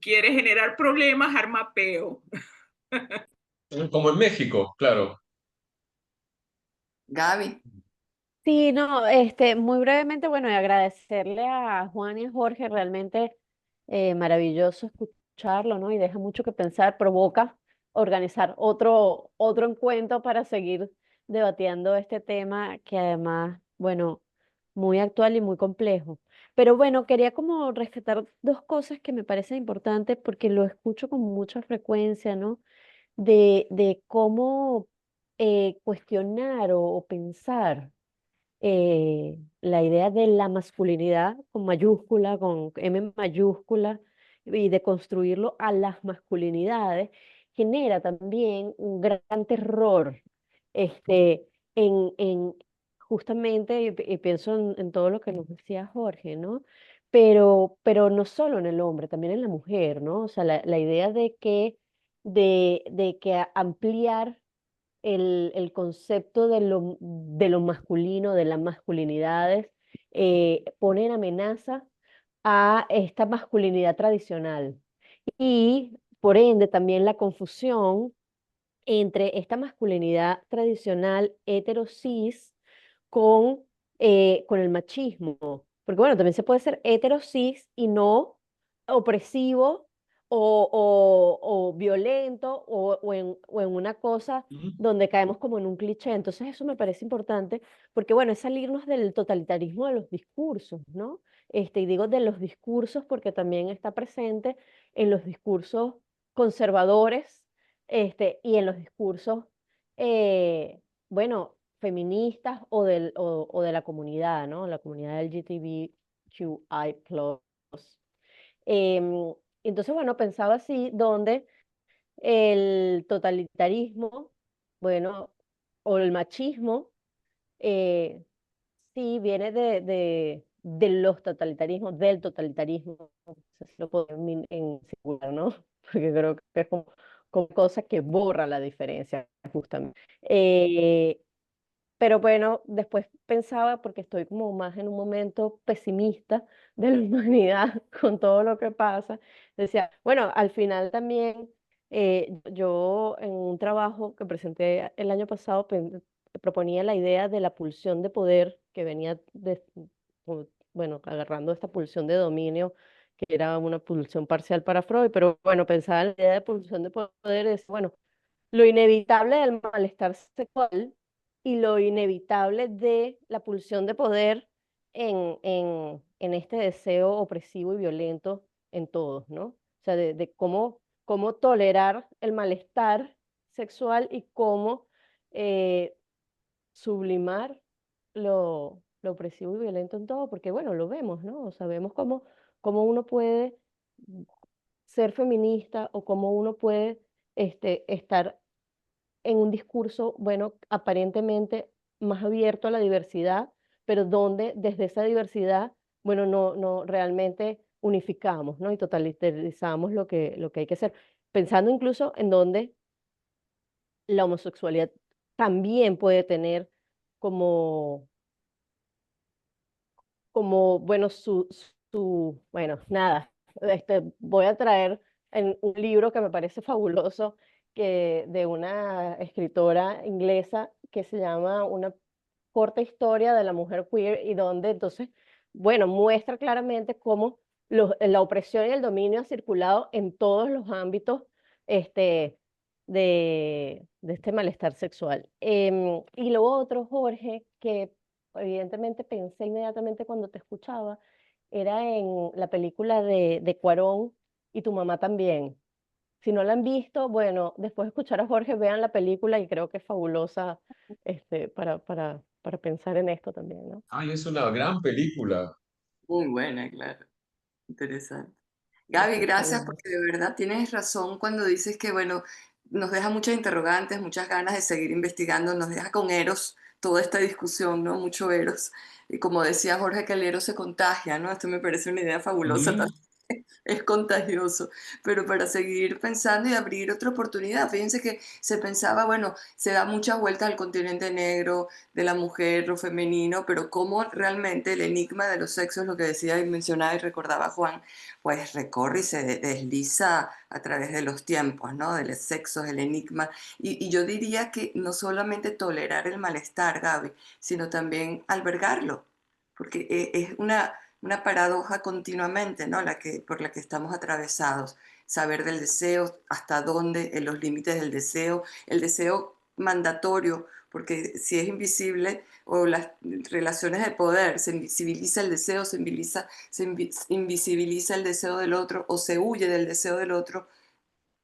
quiere generar problemas, arma peo. como en México, claro. Gaby, Sí, no, muy brevemente, bueno, y agradecerle a Juan y a Jorge, realmente maravilloso escucharlo, ¿no? Y deja mucho que pensar, provoca organizar otro encuentro para seguir debatiendo este tema que además, bueno, muy actual y muy complejo. Pero bueno, quería como rescatar dos cosas que me parecen importantes porque lo escucho con mucha frecuencia, ¿no? De cómo cuestionar o pensar la idea de la masculinidad con mayúscula, con M mayúscula, y de construirlo a las masculinidades, genera también un gran terror en justamente, y pienso en todo lo que nos decía Jorge, ¿no? Pero no solo en el hombre, también en la mujer, ¿no? O sea, la idea de que ampliar el concepto de lo masculino, de las masculinidades, pone en amenaza a esta masculinidad tradicional. Y por ende también la confusión entre esta masculinidad tradicional hetero-cis con el machismo. Porque bueno, también se puede ser hetero-cis y no opresivo o violento o en una cosa Ujú. donde caemos como en un cliché. Entonces eso me parece importante porque bueno, es salirnos del totalitarismo de los discursos, ¿no? Y digo de los discursos porque también está presente en los discursos conservadores y en los discursos, bueno, feministas o de la comunidad, ¿no? La comunidad LGTBQI+. Em, entonces, bueno, pensaba así, donde el totalitarismo, bueno, o el machismo, eh, sí viene de los totalitarismos, del totalitarismo, no sé si lo puedo en singular, ¿no? Porque creo que es como cosa que borra la diferencia, justamente. Pero bueno, después pensaba, porque estoy como más en un momento pesimista de la humanidad con todo lo que pasa, decía, bueno, al final también yo en un trabajo que presenté el año pasado proponía la idea de la pulsión de poder que venía bueno, agarrando esta pulsión de dominio, que era una pulsión parcial para Freud, pero bueno, pensaba en la idea de pulsión de poder, es, bueno, lo inevitable del malestar sexual y lo inevitable de la pulsión de poder en este deseo opresivo y violento en todos, ¿no? O sea, de cómo tolerar el malestar sexual y cómo eh, sublimar lo opresivo y violento en todo, porque bueno, lo vemos, ¿no? O sea, vemos cómo uno puede ser feminista o cómo uno puede estar en un discurso, bueno, aparentemente más abierto a la diversidad, pero donde desde esa diversidad, bueno, no realmente unificamos, ¿no? Y totalitarizamos lo que hay que hacer. Pensando incluso en donde la homosexualidad también puede tener como, bueno, bueno, nada, voy a traer en un libro que me parece fabuloso, de una escritora inglesa que se llama Una corta historia de la mujer queer y donde entonces, bueno, muestra claramente cómo la opresión y el dominio ha circulado en todos los ámbitos este, de este malestar sexual. Y lo otro, Jorge, que evidentemente pensé inmediatamente cuando te escuchaba, era en la película de Cuarón y Tu mamá también. Si no la han visto, bueno, después de escuchar a Jorge, vean la película y creo que es fabulosa para pensar en esto también, ¿no? Ay, es una gran película. muy buena, claro, interesante. Gaby, gracias Bueno, porque de verdad tienes razón cuando dices que, bueno, nos deja muchas interrogantes, muchas ganas de seguir investigando, nos deja con eros toda esta discusión, ¿no? Mucho eros. Y como decía Jorge, que el eros se contagia, ¿no? Esto me parece una idea fabulosa Ujú. también. es contagioso, pero para seguir pensando y abrir otra oportunidad. Fíjense que se pensaba, bueno, se da muchas vueltas al continente negro, de la mujer, lo femenino, pero cómo realmente el enigma de los sexos, lo que decía y mencionaba y recordaba Juan, pues recorre y se desliza a través de los tiempos, ¿no? De los sexos, el enigma. Y yo diría que no solamente tolerar el malestar, Gaby, sino también albergarlo, porque es una paradoja continuamente, ¿no? Por la que estamos atravesados. Saber del deseo, hasta dónde, en los límites del deseo, el deseo mandatorio, porque si es invisible, o las relaciones de poder, se invisibiliza el deseo, invisibiliza el deseo del otro, o se huye del deseo del otro,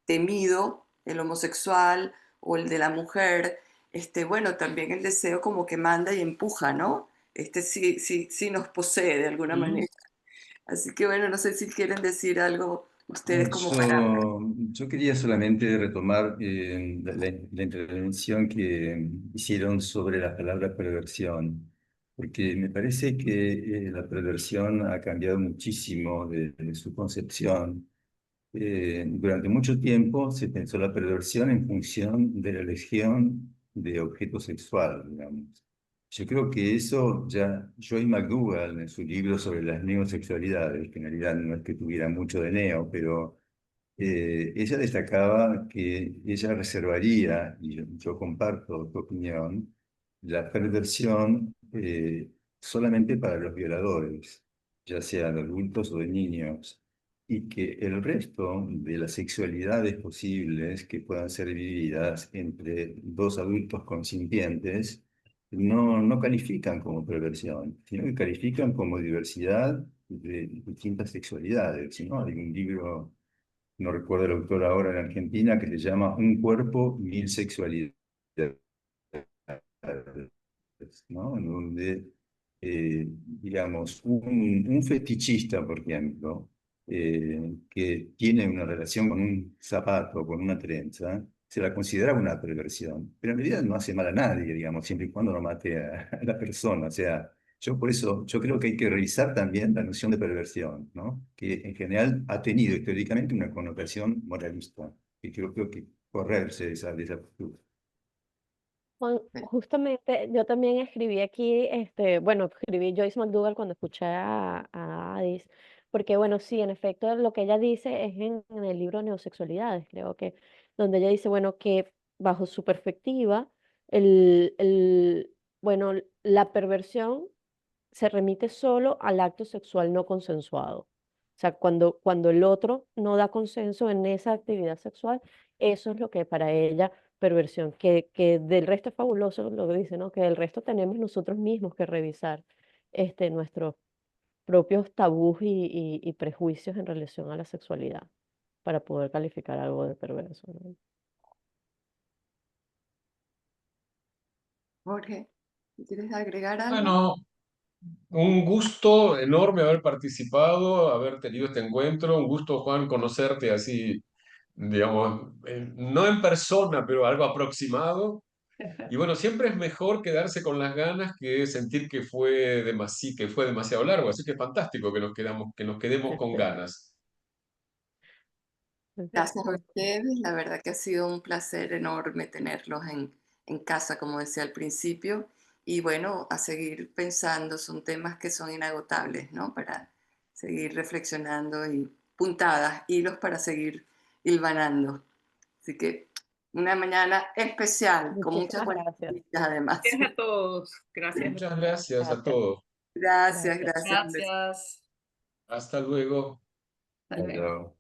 temido, el homosexual o el de la mujer, bueno, también el deseo como que manda y empuja, ¿no? Sí, sí, sí nos posee de alguna manera. Así que bueno, no sé si quieren decir algo ustedes como para... Yo quería solamente retomar la intervención que hicieron sobre la palabra perversión, porque me parece que la perversión ha cambiado muchísimo de su concepción. Durante mucho tiempo se pensó la perversión en función de la elección de objeto sexual, digamos. Yo creo que eso ya Joy McDougall en su libro sobre las neosexualidades, que en realidad no es que tuviera mucho de neo, pero ella destacaba que ella reservaría, y yo comparto tu opinión, la perversión solamente para los violadores, ya sean de adultos o de niños, y que el resto de las sexualidades posibles que puedan ser vividas entre dos adultos consintientes no califican como perversión, sino que califican como diversidad de distintas sexualidades, ¿no? Hay un libro, no recuerdo el autor ahora en Argentina, que se llama Un cuerpo, mil sexualidades, ¿no? En donde, digamos, un fetichista, por ejemplo, que tiene una relación con un zapato, con una trenza, se la considera una perversión, pero en realidad no hace mal a nadie, digamos, siempre y cuando no mate a la persona. O sea, yo por eso, yo creo que hay que revisar también la noción de perversión, ¿no? Que en general ha tenido históricamente una connotación moralista, y creo que correrse de esa postura. Juan, justamente yo también escribí aquí, bueno, escribí Joyce McDougall cuando escuché a Addis, porque bueno, sí, en efecto, lo que ella dice es en el libro Neosexualidades, creo que, donde ella dice, bueno, que bajo su perspectiva, bueno, la perversión se remite solo al acto sexual no consensuado. O sea, cuando el otro no da consenso en esa actividad sexual, eso es lo que para ella perversión, que del resto es fabuloso lo que dice, ¿no? Que del resto tenemos nosotros mismos que revisar nuestros propios tabús y prejuicios en relación a la sexualidad para poder calificar algo de perverso, ¿no? Jorge, ¿quieres agregar algo? Bueno, un gusto enorme haber participado, haber tenido este encuentro. Un gusto, Juan, conocerte así, digamos, no en persona, pero algo aproximado. Y bueno, siempre es mejor quedarse con las ganas que sentir que fue demasiado largo. Así que es fantástico que nos quedemos con ganas. Gracias a ustedes, la verdad que ha sido un placer enorme tenerlos en casa, como decía al principio, y bueno, a seguir pensando, son temas que son inagotables, ¿no? Para seguir reflexionando y puntadas, hilos para seguir hilvanando. Así que una mañana especial, con muchas Muchísimas buenas gracias. noticias además. Gracias a todos. Gracias. Muchas gracias a Gracias. todos. Gracias, Gracias. gracias. Gracias. Hasta luego. Hasta luego. Hello.